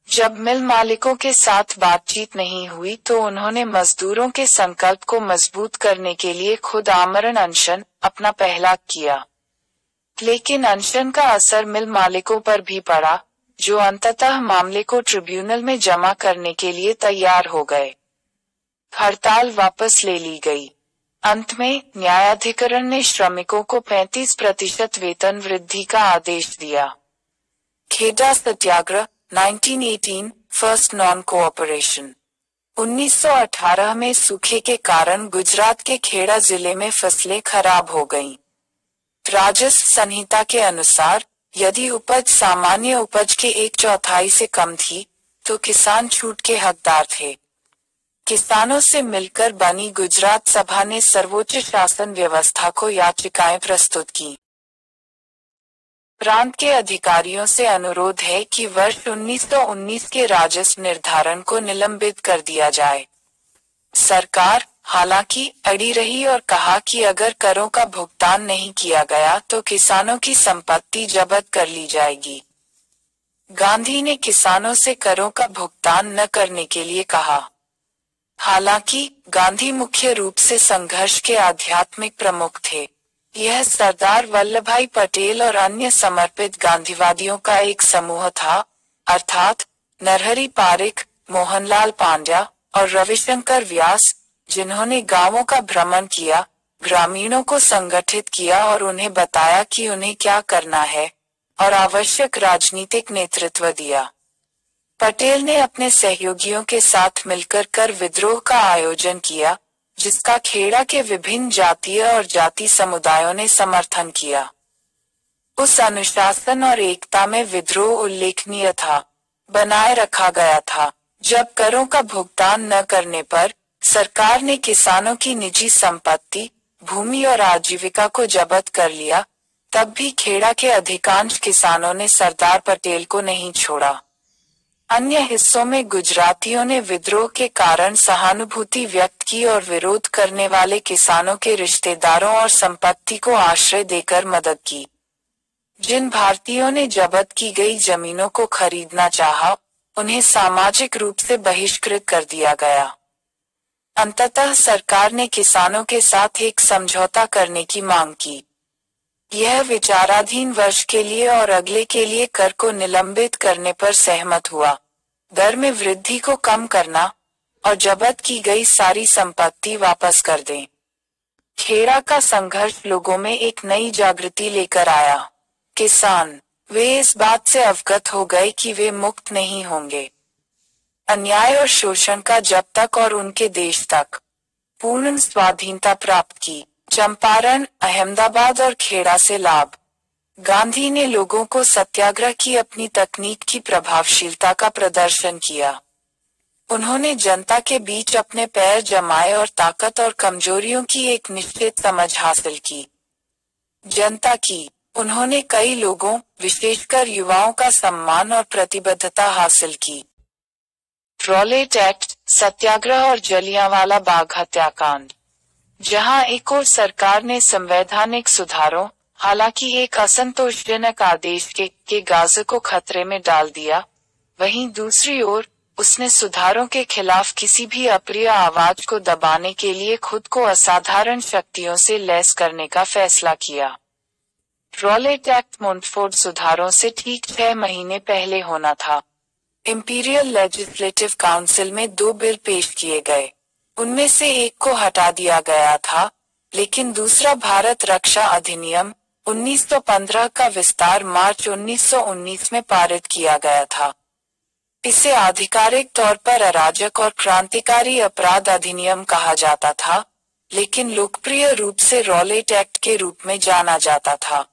जब मिल मालिकों के साथ बातचीत नहीं हुई तो उन्होंने मजदूरों के संकल्प को मजबूत करने के लिए खुद आमरण अनशन अपना पहला किया। लेकिन अनशन का असर मिल मालिकों पर भी पड़ा, जो अंततः मामले को ट्रिब्यूनल में जमा करने के लिए तैयार हो गए। हड़ताल वापस ले ली गई। अंत में न्यायाधिकरण ने श्रमिकों को 35% वेतन वृद्धि का आदेश दिया। खेड़ा सत्याग्रह 1918 फर्स्ट नॉन कोऑपरेशन। 1918 में सूखे के कारण गुजरात के खेड़ा जिले में फसलें खराब हो गईं। राजस्व संहिता के अनुसार यदि उपज सामान्य उपज के 1/4 से कम थी, तो किसान छूट के हकदार थे। किसानों से मिलकर बनी गुजरात सभा ने सर्वोच्च शासन व्यवस्था को याचिकाएं प्रस्तुत की। प्रांत के अधिकारियों से अनुरोध है कि वर्ष 1919 के राजस्व निर्धारण को निलंबित कर दिया जाए। सरकार हालांकि अड़ी रही और कहा कि अगर करों का भुगतान नहीं किया गया तो किसानों की संपत्ति जब्त कर ली जाएगी। गांधी ने किसानों से करों का भुगतान न करने के लिए कहा। हालांकि गांधी मुख्य रूप से संघर्ष के आध्यात्मिक प्रमुख थे। यह सरदार वल्लभभाई पटेल और अन्य समर्पित गांधीवादियों का एक समूह था, अर्थात नरहरि पारिख, मोहनलाल पांड्या और रविशंकर व्यास, जिन्होंने गांवों का भ्रमण किया, ग्रामीणों को संगठित किया और उन्हें बताया कि उन्हें क्या करना है, और आवश्यक राजनीतिक नेतृत्व दिया। पटेल ने अपने सहयोगियों के साथ मिलकर कर विद्रोह का आयोजन किया, जिसका खेड़ा के विभिन्न जातीय और जाति समुदायों ने समर्थन किया। उस अनुशासन और एकता में विद्रोह उल्लेखनीय था, बनाए रखा गया था। जब करों का भुगतान न करने पर सरकार ने किसानों की निजी संपत्ति, भूमि और आजीविका को जब्त कर लिया, तब भी खेड़ा के अधिकांश किसानों ने सरदार पटेल को नहीं छोड़ा। अन्य हिस्सों में गुजरातियों ने विद्रोह के कारण सहानुभूति व्यक्त की और विरोध करने वाले किसानों के रिश्तेदारों और संपत्ति को आश्रय देकर मदद की। जिन भारतीयों ने जब्त की गई जमीनों को खरीदना चाहा, उन्हें सामाजिक रूप से बहिष्कृत कर दिया गया। अंततः सरकार ने किसानों के साथ एक समझौता करने की मांग की। यह विचाराधीन वर्ष के लिए और अगले के लिए कर को निलंबित करने पर सहमत हुआ, दर में वृद्धि को कम करना और जब्त की गई सारी संपत्ति वापस कर दें। खेड़ा का संघर्ष लोगों में एक नई जागृति लेकर आया। किसान वे इस बात से अवगत हो गए कि वे मुक्त नहीं होंगे। अन्याय और शोषण का जब तक और उनके देश तक पूर्ण स्वाधीनता प्राप्त की। चंपारण, अहमदाबाद और खेड़ा से लाभ। गांधी ने लोगों को सत्याग्रह की अपनी तकनीक की प्रभावशीलता का प्रदर्शन किया। उन्होंने जनता के बीच अपने पैर जमाए और ताकत और कमजोरियों की एक निश्चित समझ हासिल की। जनता की उन्होंने कई लोगों, विशेषकर युवाओं का सम्मान और प्रतिबद्धता हासिल की। रॉलेट एक्ट, सत्याग्रह और जलियांवाला बाग हत्याकांड। जहां एक ओर सरकार ने संवैधानिक सुधारों, हालांकि एक असंतोषजनक आदेश के गाज़ को खतरे में डाल दिया, वहीं दूसरी ओर उसने सुधारों के खिलाफ किसी भी अप्रिय आवाज को दबाने के लिए खुद को असाधारण शक्तियों से लैस करने का फैसला किया। रॉलेट एक्ट मोंटफोर्ड सुधारों से ठीक 6 महीने पहले होना था। इंपीरियल लेजिस्लेटिव काउंसिल में 2 बिल पेश किए गए। उनमें से एक को हटा दिया गया था, लेकिन दूसरा भारत रक्षा अधिनियम 1915 का विस्तार मार्च 1919 में पारित किया गया था। इसे आधिकारिक तौर पर अराजक और क्रांतिकारी अपराध अधिनियम कहा जाता था, लेकिन लोकप्रिय रूप से रॉलेट एक्ट के रूप में जाना जाता था।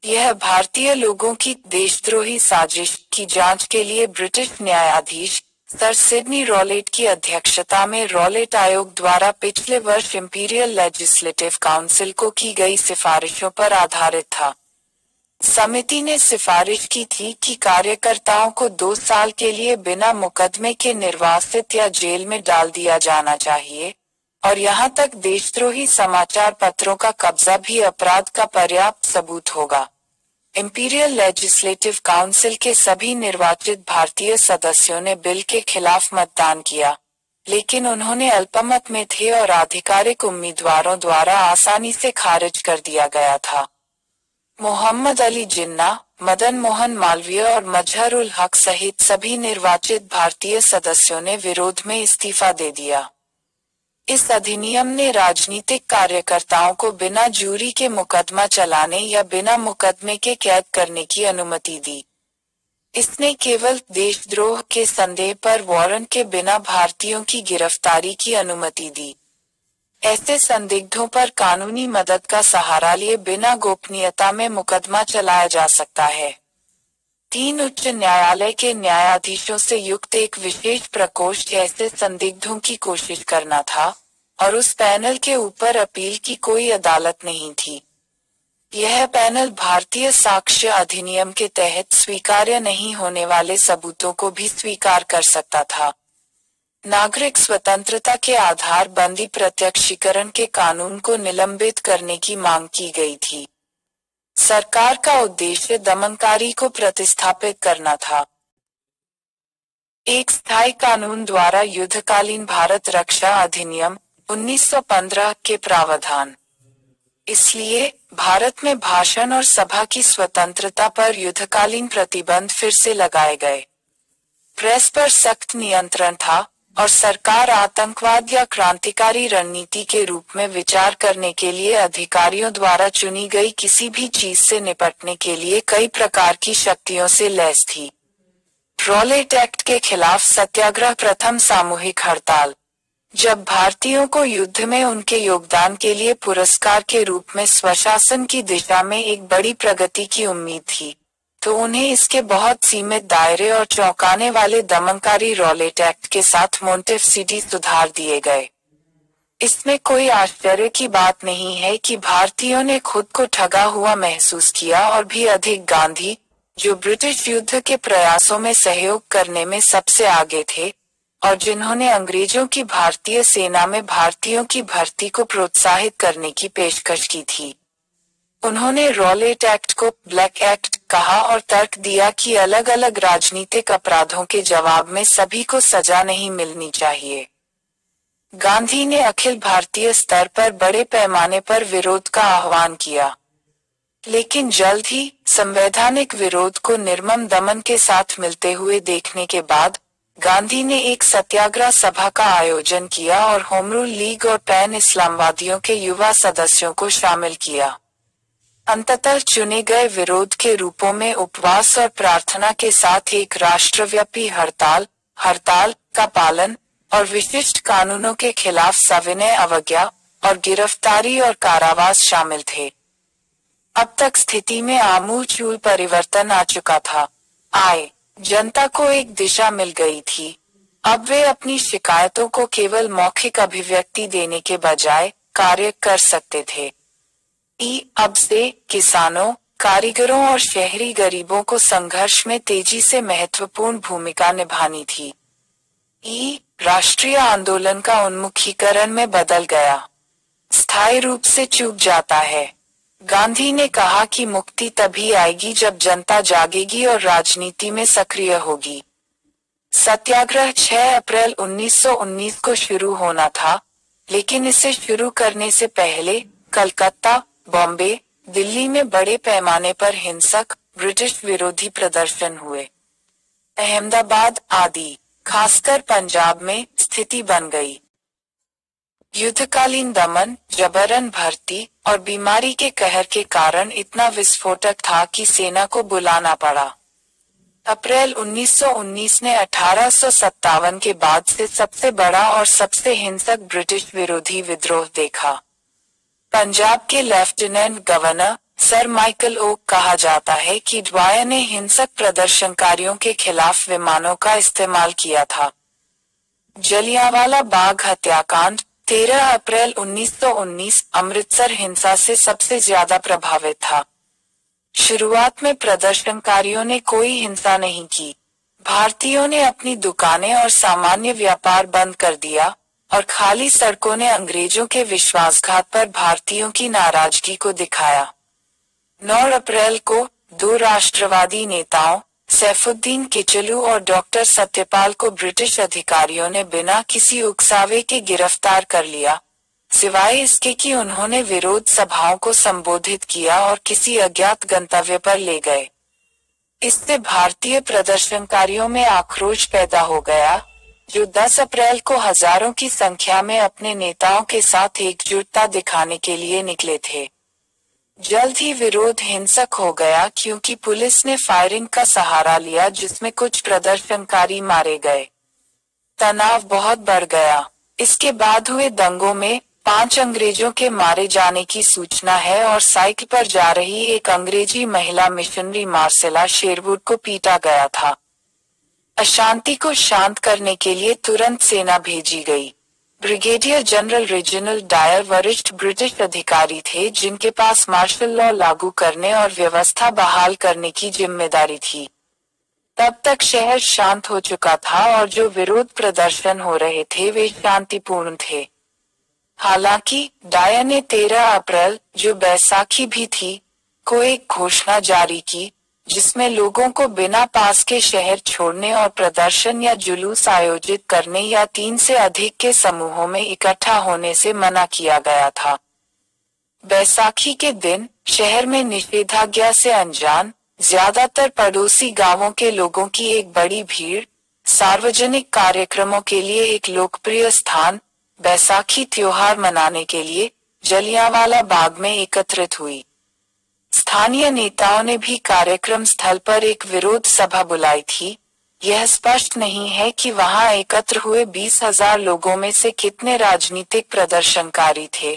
यह भारतीय लोगों की देशद्रोही साजिश की जांच के लिए ब्रिटिश न्यायाधीश सर सिडनी रॉलेट की अध्यक्षता में रॉलेट आयोग द्वारा पिछले वर्ष इंपीरियल लेजिस्लेटिव काउंसिल को की गई सिफारिशों पर आधारित था। समिति ने सिफारिश की थी कि कार्यकर्ताओं को 2 साल के लिए बिना मुकदमे के निर्वासित या जेल में डाल दिया जाना चाहिए, और यहाँ तक देशद्रोही समाचार पत्रों का कब्जा भी अपराध का पर्याप्त सबूत होगा। इंपीरियल लेजिस्लेटिव काउंसिल के सभी निर्वाचित भारतीय सदस्यों ने बिल के खिलाफ मतदान किया, लेकिन उन्होंने अल्पमत में थे और आधिकारिक उम्मीदवारों द्वारा आसानी से खारिज कर दिया गया था। मोहम्मद अली जिन्ना, मदन मोहन मालवीय और मजहर उल हक सहित सभी निर्वाचित भारतीय सदस्यों ने विरोध में इस्तीफा दे दिया। इस अधिनियम ने राजनीतिक कार्यकर्ताओं को बिना जूरी के मुकदमा चलाने या बिना मुकदमे के कैद करने की अनुमति दी। इसने केवल देशद्रोह के संदेह पर वारंट के बिना भारतीयों की गिरफ्तारी की अनुमति दी। ऐसे संदिग्धों पर कानूनी मदद का सहारा लिए बिना गोपनीयता में मुकदमा चलाया जा सकता है। 3 उच्च न्यायालय के न्यायाधीशों से युक्त एक विशेष प्रकोष्ठ ऐसे संदिग्धों की कोशिश करना था, और उस पैनल के ऊपर अपील की कोई अदालत नहीं थी। यह पैनल भारतीय साक्ष्य अधिनियम के तहत स्वीकार्य नहीं होने वाले सबूतों को भी स्वीकार कर सकता था। नागरिक स्वतंत्रता के आधार बंदी प्रत्यक्षीकरण के कानून को निलंबित करने की मांग की गई थी। सरकार का उद्देश्य दमनकारी को प्रतिस्थापित करना था। एक स्थायी कानून द्वारा युद्धकालीन भारत रक्षा अधिनियम 1915 के प्रावधान। इसलिए भारत में भाषण और सभा की स्वतंत्रता पर युद्धकालीन प्रतिबंध फिर से लगाए गए। प्रेस पर सख्त नियंत्रण था, और सरकार आतंकवाद या क्रांतिकारी रणनीति के रूप में विचार करने के लिए अधिकारियों द्वारा चुनी गई किसी भी चीज से निपटने के लिए कई प्रकार की शक्तियों से लैस थी। रॉलेट एक्ट के खिलाफ सत्याग्रह प्रथम सामूहिक हड़ताल। जब भारतीयों को युद्ध में उनके योगदान के लिए पुरस्कार के रूप में स्वशासन की दिशा में एक बड़ी प्रगति की उम्मीद थी, तो उन्हें इसके बहुत सीमित दायरे और चौंकाने वाले दमनकारी रॉलेट एक्ट के साथ मोंटेफ सिटी सुधार दिए गए। इसमें कोई आश्चर्य की बात नहीं है कि भारतीयों ने खुद को ठगा हुआ महसूस किया और भी अधिक गांधी, जो ब्रिटिश युद्ध के प्रयासों में सहयोग करने में सबसे आगे थे और जिन्होंने अंग्रेजों की भारतीय सेना में भारतीयों की भर्ती को प्रोत्साहित करने की पेशकश की थी। उन्होंने रॉलेट एक्ट को ब्लैक एक्ट कहा और तर्क दिया कि अलग अलग राजनीतिक अपराधों के जवाब में सभी को सजा नहीं मिलनी चाहिए। गांधी ने अखिल भारतीय स्तर पर बड़े पैमाने पर विरोध का आह्वान किया, लेकिन जल्द ही संवैधानिक विरोध को निर्मम दमन के साथ मिलते हुए देखने के बाद गांधी ने एक सत्याग्रह सभा का आयोजन किया और होम रूल लीग और पैन इस्लामवादियों के युवा सदस्यों को शामिल किया। अंततः चुने गए विरोध के रूपों में उपवास और प्रार्थना के साथ एक राष्ट्रव्यापी हड़ताल का पालन और विशिष्ट कानूनों के खिलाफ सविनय अवज्ञा और गिरफ्तारी और कारावास शामिल थे। अब तक स्थिति में आमूलचूल परिवर्तन आ चुका था। जनता को एक दिशा मिल गई थी। अब वे अपनी शिकायतों को केवल मौखिक अभिव्यक्ति देने के बजाय कार्य कर सकते थे। अब से किसानों, कारीगरों और शहरी गरीबों को संघर्ष में तेजी से महत्वपूर्ण भूमिका निभानी थी। राष्ट्रीय आंदोलन का उन्मुखीकरण में बदल गया, स्थायी रूप से चूक जाता है। गांधी ने कहा कि मुक्ति तभी आएगी जब जनता जागेगी और राजनीति में सक्रिय होगी। सत्याग्रह 6 अप्रैल 1919 को शुरू होना था, लेकिन इसे शुरू करने से पहले कलकत्ता, बॉम्बे, दिल्ली में बड़े पैमाने पर हिंसक ब्रिटिश विरोधी प्रदर्शन हुए। अहमदाबाद आदि, खासकर पंजाब में स्थिति बन गई। युद्धकालीन दमन, जबरन भर्ती और बीमारी के कहर के कारण इतना विस्फोटक था कि सेना को बुलाना पड़ा। अप्रैल 1919 ने 1857 के बाद से सबसे बड़ा और सबसे हिंसक ब्रिटिश विरोधी विद्रोह देखा। पंजाब के लेफ्टिनेंट गवर्नर सर माइकल ओक कहा जाता है कि ड्वायर ने हिंसक प्रदर्शनकारियों के खिलाफ विमानों का इस्तेमाल किया था। जलियांवाला बाग हत्याकांड 13 अप्रैल 1919 अमृतसर हिंसा से सबसे ज्यादा प्रभावित था। शुरुआत में प्रदर्शनकारियों ने कोई हिंसा नहीं की। भारतीयों ने अपनी दुकानें और सामान्य व्यापार बंद कर दिया और खाली सड़कों ने अंग्रेजों के विश्वासघात पर भारतीयों की नाराजगी को दिखाया। 9 अप्रैल को 2 राष्ट्रवादी नेताओं सैफुद्दीन किचलू और डॉक्टर सत्यपाल को ब्रिटिश अधिकारियों ने बिना किसी उकसावे के गिरफ्तार कर लिया, सिवाय इसके कि उन्होंने विरोध सभाओं को संबोधित किया और किसी अज्ञात गंतव्य पर ले गए। इससे भारतीय प्रदर्शनकारियों में आक्रोश पैदा हो गया, जो 10 अप्रैल को हजारों की संख्या में अपने नेताओं के साथ एकजुटता दिखाने के लिए निकले थे। जल्द ही विरोध हिंसक हो गया क्योंकि पुलिस ने फायरिंग का सहारा लिया, जिसमें कुछ प्रदर्शनकारी मारे गए। तनाव बहुत बढ़ गया। इसके बाद हुए दंगों में 5 अंग्रेजों के मारे जाने की सूचना है और साइकिल पर जा रही एक अंग्रेजी महिला मिशनरी मार्सेला शेरवुड को पीटा गया था। अशांति को शांत करने के लिए तुरंत सेना भेजी गई। ब्रिगेडियर जनरल रेजिनल्ड डायर वरिष्ठ ब्रिटिश अधिकारी थे, जिनके पास मार्शल लॉ लागू करने और व्यवस्था बहाल करने की जिम्मेदारी थी। तब तक शहर शांत हो चुका था और जो विरोध प्रदर्शन हो रहे थे वे शांतिपूर्ण थे। हालांकि डायर ने 13 अप्रैल, जो बैसाखी भी थी, को एक घोषणा जारी की, जिसमें लोगों को बिना पास के शहर छोड़ने और प्रदर्शन या जुलूस आयोजित करने या 3 से अधिक के समूहों में इकट्ठा होने से मना किया गया था। बैसाखी के दिन शहर में निषेधाज्ञा से अनजान ज्यादातर पड़ोसी गांवों के लोगों की एक बड़ी भीड़ सार्वजनिक कार्यक्रमों के लिए एक लोकप्रिय स्थान बैसाखी त्योहार मनाने के लिए जलियांवाला बाग में एकत्रित हुई। स्थानीय नेताओं ने भी कार्यक्रम स्थल पर एक विरोध सभा बुलाई थी। यह स्पष्ट नहीं है कि वहां एकत्र हुए 20,000 लोगों में से कितने राजनीतिक प्रदर्शनकारी थे,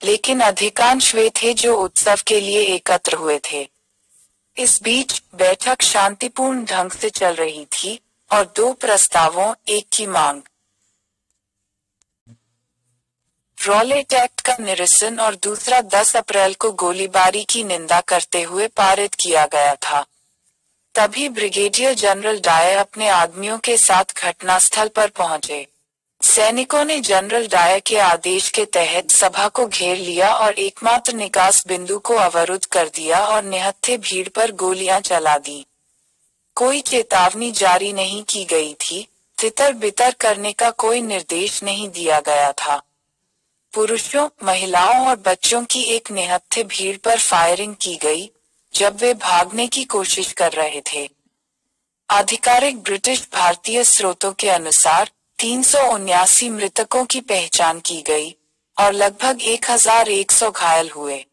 लेकिन अधिकांश वे थे जो उत्सव के लिए एकत्र हुए थे। इस बीच बैठक शांतिपूर्ण ढंग से चल रही थी और 2 प्रस्तावों, एक की मांग रॉलेट एक्ट का निरसन और दूसरा 10 अप्रैल को गोलीबारी की निंदा करते हुए पारित किया गया था। तभी ब्रिगेडियर जनरल डायर अपने आदमियों के साथ घटनास्थल पर पहुंचे। सैनिकों ने जनरल डायर के आदेश के तहत सभा को घेर लिया और एकमात्र निकास बिंदु को अवरुद्ध कर दिया और निहत्थे भीड़ पर गोलियां चला दी। कोई चेतावनी जारी नहीं की गई थी, तितर बितर करने का कोई निर्देश नहीं दिया गया था। पुरुषों, महिलाओं और बच्चों की एक निहत्थे भीड़ पर फायरिंग की गई जब वे भागने की कोशिश कर रहे थे। आधिकारिक ब्रिटिश भारतीय स्रोतों के अनुसार 379 मृतकों की पहचान की गई और लगभग 1100 घायल हुए।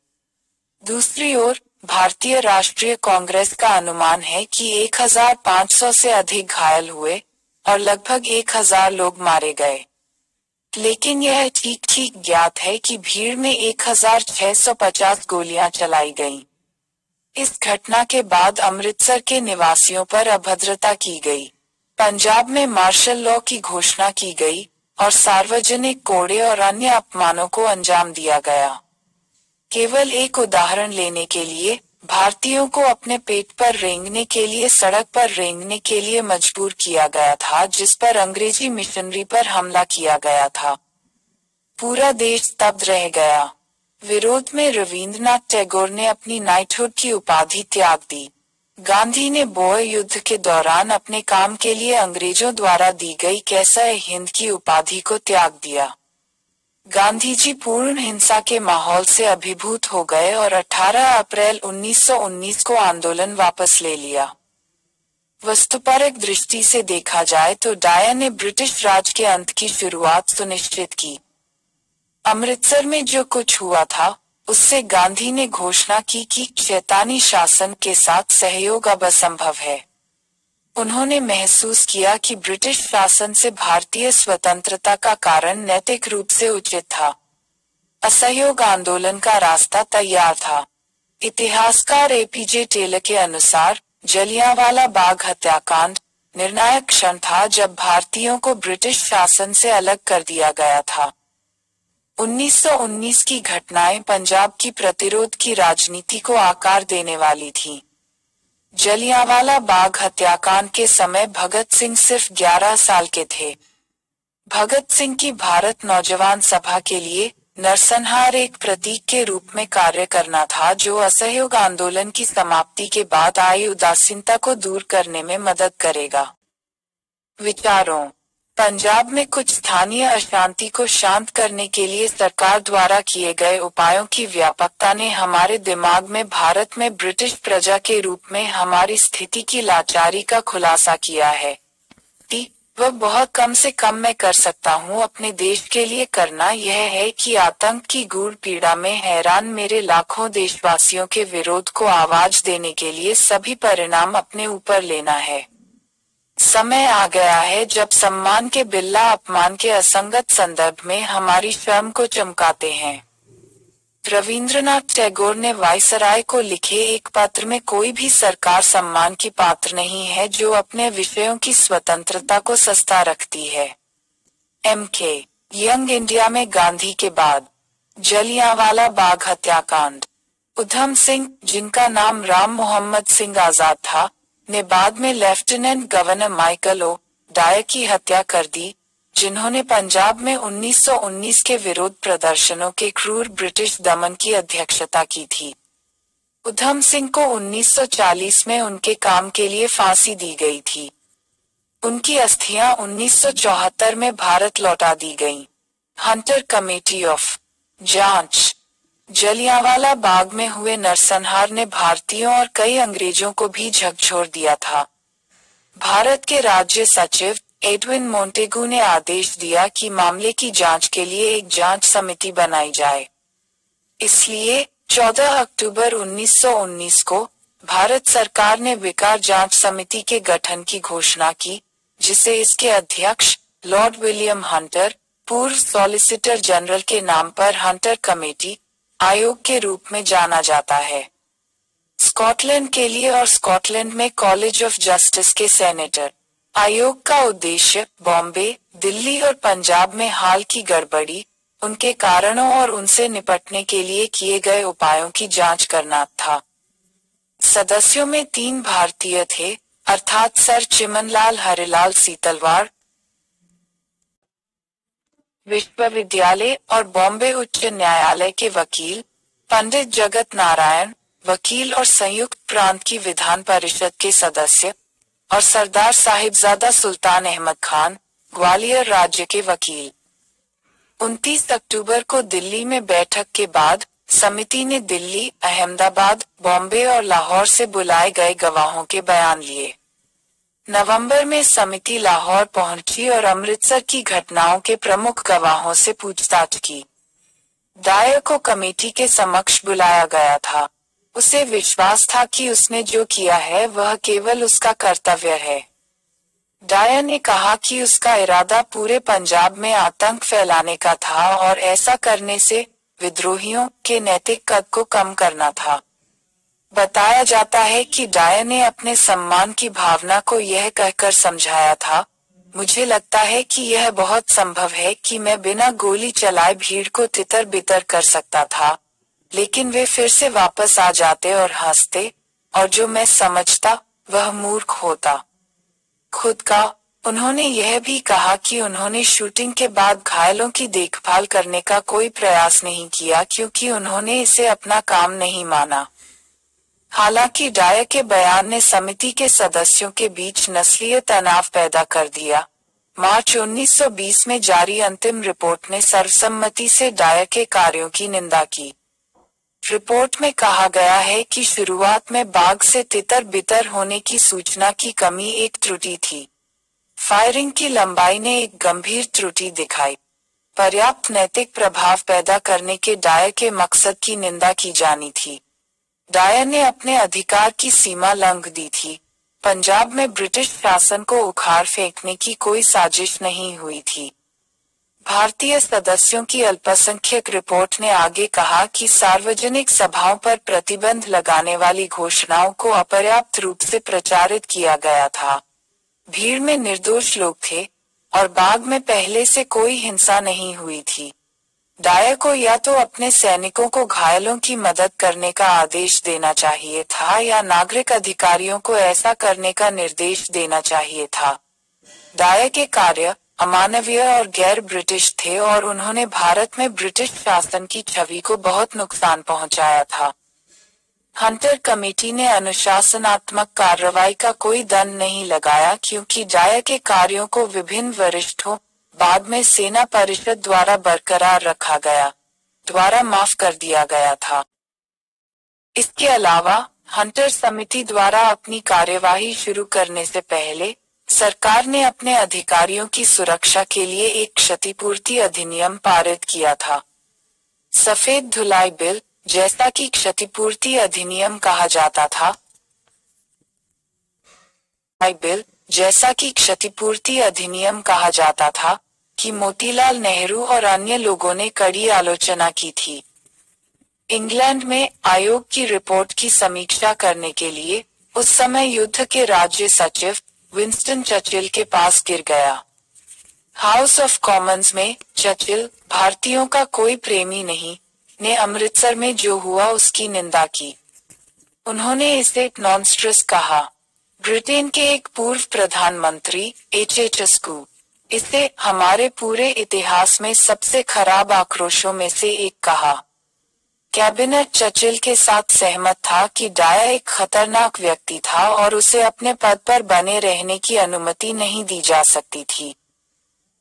दूसरी ओर, भारतीय राष्ट्रीय कांग्रेस का अनुमान है कि 1500 से अधिक घायल हुए और लगभग 1000 लोग मारे गए। लेकिन यह ठीक ज्ञात है कि भीड़ में 1650 गोलियां चलाई गईं। इस घटना के बाद अमृतसर के निवासियों पर अभद्रता की गई। पंजाब में मार्शल लॉ की घोषणा की गई और सार्वजनिक कोड़े और अन्य अपमानों को अंजाम दिया गया। केवल एक उदाहरण लेने के लिए, भारतीयों को अपने पेट पर रेंगने के लिए सड़क पर रेंगने के लिए मजबूर किया गया था, जिस पर अंग्रेजी मिशनरी पर हमला किया गया था। पूरा देश स्तब्ध रह गया। विरोध में रविंद्रनाथ टैगोर ने अपनी नाइटहुड की उपाधि त्याग दी। गांधी ने बोए युद्ध के दौरान अपने काम के लिए अंग्रेजों द्वारा दी गई कैसर-ए-हिंद की उपाधि को त्याग दिया। गांधी जी पूर्ण हिंसा के माहौल से अभिभूत हो गए और 18 अप्रैल 1919 को आंदोलन वापस ले लिया। वस्तुपरक दृष्टि से देखा जाए तो डायर ने ब्रिटिश राज के अंत की शुरुआत सुनिश्चित की। अमृतसर में जो कुछ हुआ था, उससे गांधी ने घोषणा की कि शैतानी शासन के साथ सहयोग अब असंभव है। उन्होंने महसूस किया कि ब्रिटिश शासन से भारतीय स्वतंत्रता का कारण नैतिक रूप से उचित था। असहयोग आंदोलन का रास्ता तैयार था। इतिहासकार एपीजे टेलर के अनुसार जलियांवाला बाग हत्याकांड निर्णायक क्षण था जब भारतीयों को ब्रिटिश शासन से अलग कर दिया गया था। 1919 की घटनाएं पंजाब की प्रतिरोध की राजनीति को आकार देने वाली थीं। जलियांवाला बाग हत्याकांड के समय भगत सिंह सिर्फ 11 साल के थे। भगत सिंह की भारत नौजवान सभा के लिए नरसंहार एक प्रतीक के रूप में कार्य करना था, जो असहयोग आंदोलन की समाप्ति के बाद आई उदासीनता को दूर करने में मदद करेगा। विचारों: पंजाब में कुछ स्थानीय अशांति को शांत करने के लिए सरकार द्वारा किए गए उपायों की व्यापकता ने हमारे दिमाग में भारत में ब्रिटिश प्रजा के रूप में हमारी स्थिति की लाचारी का खुलासा किया है। वह बहुत कम से कम मैं कर सकता हूँ अपने देश के लिए करना यह है कि आतंक की गूढ़ पीड़ा में हैरान मेरे लाखों देशवासियों के विरोध को आवाज देने के लिए सभी परिणाम अपने ऊपर लेना है। समय आ गया है जब सम्मान के बिल्ला अपमान के असंगत संदर्भ में हमारी शर्म को चमकाते हैं। रविंद्रनाथ टैगोर ने वायसराय को लिखे एक पत्र में कोई भी सरकार सम्मान की पात्र नहीं है जो अपने विषयों की स्वतंत्रता को सस्ता रखती है। M.K. यंग इंडिया में गांधी के बाद जलियांवाला बाग हत्याकांड। उधम सिंह, जिनका नाम राम मोहम्मद सिंह आजाद था, ने बाद में lieutenant governor Michael O'Dwyer की हत्या कर दी, जिन्होंने पंजाब में 1919 के विरोध प्रदर्शनों के क्रूर ब्रिटिश दमन की अध्यक्षता की थी। उधम सिंह को 1940 में उनके काम के लिए फांसी दी गई थी। उनकी अस्थियां 1974 में भारत लौटा दी गईं। हंटर कमेटी ऑफ जांच। जलियांवाला बाग में हुए नरसंहार ने भारतीयों और कई अंग्रेजों को भी झकझोर दिया था। भारत के राज्य सचिव एडविन मोंटेगू ने आदेश दिया कि मामले की जांच के लिए एक जांच समिति बनाई जाए। इसलिए 14 अक्टूबर 1919 को भारत सरकार ने विकार जांच समिति के गठन की घोषणा की, जिसे इसके अध्यक्ष लॉर्ड विलियम हंटर, पूर्व सॉलिसिटर जनरल के नाम पर हंटर कमेटी आयोग के रूप में जाना जाता है। स्कॉटलैंड के लिए और स्कॉटलैंड में कॉलेज ऑफ जस्टिस के सेनेटर। आयोग का उद्देश्य बॉम्बे, दिल्ली और पंजाब में हाल की गड़बड़ी, उनके कारणों और उनसे निपटने के लिए किए गए उपायों की जांच करना था। सदस्यों में 3 भारतीय थे, अर्थात सर चिमनलाल हरिलाल सीतलवाड़ विश्वविद्यालय और बॉम्बे उच्च न्यायालय के वकील, पंडित जगत नारायण वकील और संयुक्त प्रांत की विधान परिषद के सदस्य, और सरदार साहिबजादा सुल्तान अहमद खान, ग्वालियर राज्य के वकील। 29 अक्टूबर को दिल्ली में बैठक के बाद समिति ने दिल्ली, अहमदाबाद, बॉम्बे और लाहौर से बुलाए गए गवाहों के बयान लिए। नवंबर में समिति लाहौर पहुंची और अमृतसर की घटनाओं के प्रमुख गवाहों से पूछताछ की। डायर को कमेटी के समक्ष बुलाया गया था। उसे विश्वास था कि उसने जो किया है वह केवल उसका कर्तव्य है। डायर ने कहा कि उसका इरादा पूरे पंजाब में आतंक फैलाने का था और ऐसा करने से विद्रोहियों के नैतिक कद को कम करना था। बताया जाता है कि डायर ने अपने सम्मान की भावना को यह कहकर समझाया था, मुझे लगता है कि यह बहुत संभव है कि मैं बिना गोली चलाए भीड़ को तितर बितर कर सकता था, लेकिन वे फिर से वापस आ जाते और हंसते, और जो मैं समझता वह मूर्ख होता। खुद का उन्होंने यह भी कहा कि उन्होंने शूटिंग के बाद घायलों की देखभाल करने का कोई प्रयास नहीं किया क्योंकि उन्होंने इसे अपना काम नहीं माना। हालांकि डायर के बयान ने समिति के सदस्यों के बीच नस्लीय तनाव पैदा कर दिया। मार्च 1920 में जारी अंतिम रिपोर्ट ने सर्वसम्मति से डायर के कार्यों की निंदा की। रिपोर्ट में कहा गया है कि शुरुआत में बाग से तितर बितर होने की सूचना की कमी एक त्रुटि थी। फायरिंग की लंबाई ने एक गंभीर त्रुटि दिखाई। पर्याप्त नैतिक प्रभाव पैदा करने के डायर के मकसद की निंदा की जानी थी। डायर ने अपने अधिकार की सीमा लंघ दी थी। पंजाब में ब्रिटिश शासन को उखाड़ फेंकने की कोई साजिश नहीं हुई थी। भारतीय सदस्यों की अल्पसंख्यक रिपोर्ट ने आगे कहा कि सार्वजनिक सभाओं पर प्रतिबंध लगाने वाली घोषणाओं को अपर्याप्त रूप से प्रचारित किया गया था। भीड़ में निर्दोष लोग थे और बाग में पहले से कोई हिंसा नहीं हुई थी। डायर को या तो अपने सैनिकों को घायलों की मदद करने का आदेश देना चाहिए था या नागरिक अधिकारियों को ऐसा करने का निर्देश देना चाहिए था। डायर के कार्य अमानवीय और गैर ब्रिटिश थे और उन्होंने भारत में ब्रिटिश शासन की छवि को बहुत नुकसान पहुंचाया था। हंटर कमेटी ने अनुशासनात्मक कार्रवाई का कोई दंड नहीं लगाया क्योंकि डायर के कार्यों को विभिन्न वरिष्ठों, बाद में सेना परिषद द्वारा बरकरार रखा गया, द्वारा माफ कर दिया गया था। इसके अलावा हंटर समिति द्वारा अपनी कार्यवाही शुरू करने से पहले सरकार ने अपने अधिकारियों की सुरक्षा के लिए एक क्षतिपूर्ति अधिनियम पारित किया था। सफेद धुलाई बिल, जैसा कि क्षतिपूर्ति अधिनियम कहा जाता था, बिल जैसा कि क्षतिपूर्ति अधिनियम कहा जाता था, कि मोतीलाल नेहरू और अन्य लोगों ने कड़ी आलोचना की थी। इंग्लैंड में आयोग की रिपोर्ट की समीक्षा करने के लिए उस समय युद्ध के राज्य सचिव विंस्टन चर्चिल के पास गिर गया। हाउस ऑफ कॉमन्स में चर्चिल, भारतीयों का कोई प्रेमी नहीं, ने अमृतसर में जो हुआ उसकी निंदा की। उन्होंने इसे मॉन्स्ट्रस कहा। ब्रिटेन के एक पूर्व प्रधानमंत्री एचएचएसकू इसे हमारे पूरे इतिहास में सबसे खराब आक्रोशों में से एक कहा। कैबिनेट चर्चिल के साथ सहमत था कि डायर एक खतरनाक व्यक्ति था और उसे अपने पद पर बने रहने की अनुमति नहीं दी जा सकती थी।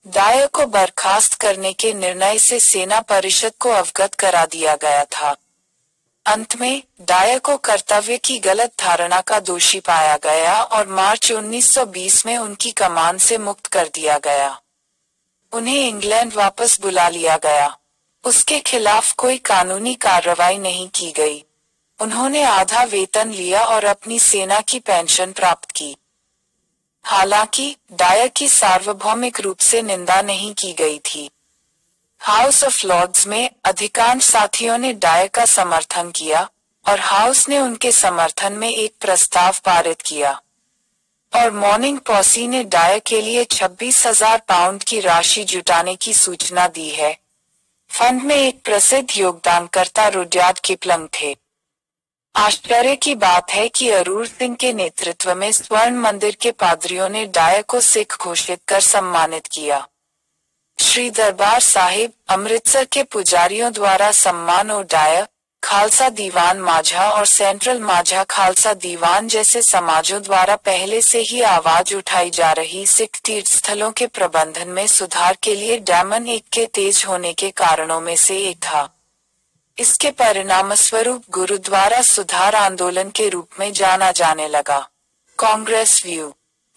डायर को बर्खास्त करने के निर्णय से सेना परिषद को अवगत करा दिया गया था। अंत में डायर को कर्तव्य की गलत धारणा का दोषी पाया गया और मार्च 1920 में उनकी कमान से मुक्त कर दिया गया। उन्हें इंग्लैंड वापस बुला लिया गया। उसके खिलाफ कोई कानूनी कार्रवाई नहीं की गई। उन्होंने आधा वेतन लिया और अपनी सेना की पेंशन प्राप्त की। हालांकि डायर की सार्वभौमिक रूप से निंदा नहीं की गई थी। हाउस ऑफ लॉर्ड्स में अधिकांश साथियों ने डायर का समर्थन किया और हाउस ने उनके समर्थन में एक प्रस्ताव पारित किया, और मॉर्निंग पॉसी ने डायर के लिए 26,000 पाउंड की राशि जुटाने की सूचना दी है। फंड में एक प्रसिद्ध योगदानकर्ता रुडयार्ड किपलिंग थे। आश्चर्य की बात है कि अरूर सिंह के नेतृत्व में स्वर्ण मंदिर के पादरियों ने डायर को सिख घोषित कर सम्मानित किया। श्री दरबार साहिब अमृतसर के पुजारियों द्वारा सम्मान और डायर, खालसा दीवान माझा और सेंट्रल माझा खालसा दीवान जैसे समाजों द्वारा पहले से ही आवाज उठाई जा रही सिख तीर्थ स्थलों के प्रबंधन में सुधार के लिए डायमंड एक के तेज होने के कारणों में से एक था। इसके परिणामस्वरूप गुरुद्वारा सुधार आंदोलन के रूप में जाना जाने लगा। कांग्रेस व्यू।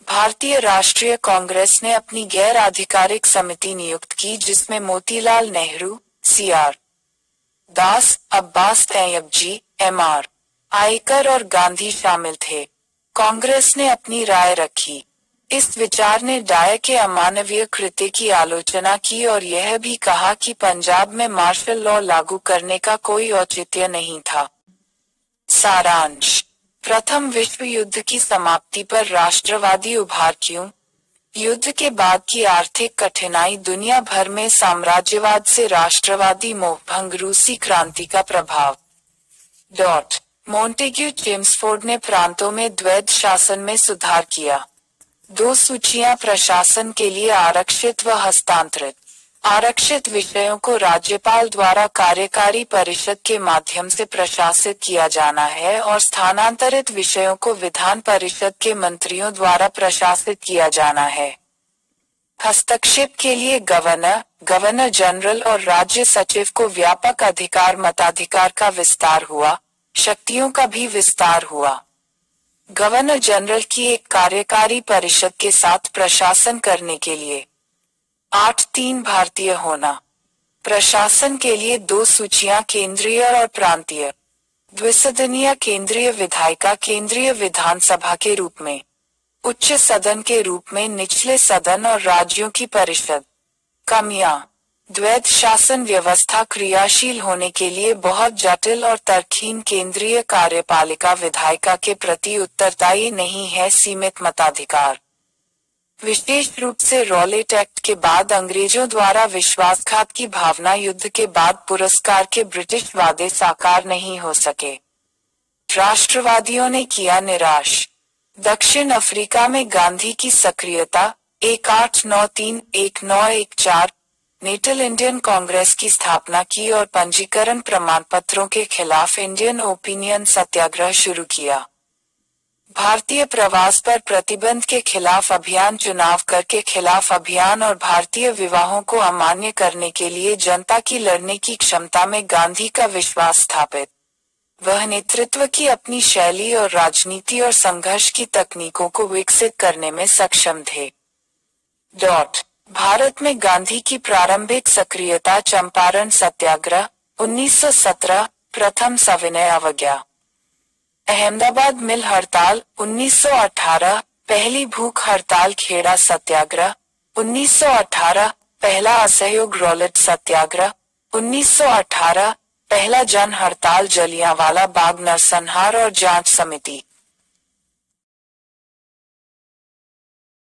भारतीय राष्ट्रीय कांग्रेस ने अपनी गैर आधिकारिक समिति नियुक्त की जिसमें मोतीलाल नेहरू, CR दास, अब्बास तैयबजी, MR आयकर और गांधी शामिल थे। कांग्रेस ने अपनी राय रखी। इस विचार ने डायर के अमानवीय कृत्य की आलोचना की और यह भी कहा कि पंजाब में मार्शल लॉ लागू करने का कोई औचित्य नहीं था। सारांश। प्रथम विश्व युद्ध की समाप्ति पर राष्ट्रवादी उभार क्यों? युद्ध के बाद की आर्थिक कठिनाई, दुनिया भर में साम्राज्यवाद से राष्ट्रवादी मोहभंग, रूसी क्रांति का प्रभाव। मोंटेग्यू चेम्सफोर्ड ने प्रांतों में द्वैध शासन में सुधार किया। 2 सूचियां प्रशासन के लिए आरक्षित व हस्तांतरित। आरक्षित विषयों को राज्यपाल द्वारा कार्यकारी परिषद के माध्यम से प्रशासित किया जाना है और स्थानांतरित विषयों को विधान परिषद के मंत्रियों द्वारा प्रशासित किया जाना है। हस्तक्षेप के लिए गवर्नर, गवर्नर जनरल और राज्य सचिव को व्यापक अधिकार, मताधिकार का विस्तार हुआ, शक्तियों का भी विस्तार हुआ। गवर्नर जनरल की एक कार्यकारी परिषद के साथ प्रशासन करने के लिए 8-3 भारतीय होना। प्रशासन के लिए 2 सूचियां, केंद्रीय और प्रांतीय। द्विसदनीय केंद्रीय विधायिका केंद्रीय विधानसभा के रूप में, उच्च सदन के रूप में निचले सदन और राज्यों की परिषद। कमियां। द्वैध शासन व्यवस्था क्रियाशील होने के लिए बहुत जटिल और तर्कहीन, केंद्रीय कार्यपालिका विधायिका के प्रति उत्तरदायी नहीं है, सीमित मताधिकार। विशेष रूप से रॉलेट एक्ट के बाद अंग्रेजों द्वारा विश्वासघात की भावना, युद्ध के बाद पुरस्कार के ब्रिटिश वादे साकार नहीं हो सके। राष्ट्रवादियों ने किया निराश। दक्षिण अफ्रीका में गांधी की सक्रियता 1893-1914 नेटल इंडियन कांग्रेस की स्थापना की और पंजीकरण प्रमाण पत्रों के खिलाफ इंडियन ओपिनियन सत्याग्रह शुरू किया। भारतीय प्रवास पर प्रतिबंध के खिलाफ अभियान, चुनाव कर के खिलाफ अभियान और भारतीय विवाहों को अमान्य करने के लिए जनता की लड़ने की क्षमता में गांधी का विश्वास स्थापित। वह नेतृत्व की अपनी शैली और राजनीति और संघर्ष की तकनीकों को विकसित करने में सक्षम थे। भारत में गांधी की प्रारंभिक सक्रियता, चंपारण सत्याग्रह 1917, प्रथम सविनय अवज्ञा, अहमदाबाद मिल हड़ताल 1918, पहली भूख हड़ताल, खेड़ा सत्याग्रह 1918, पहला असहयोग रॉलेट सत्याग्रह 1918, पहला जन हड़ताल, जलियांवाला बाग नरसंहार और जांच समिति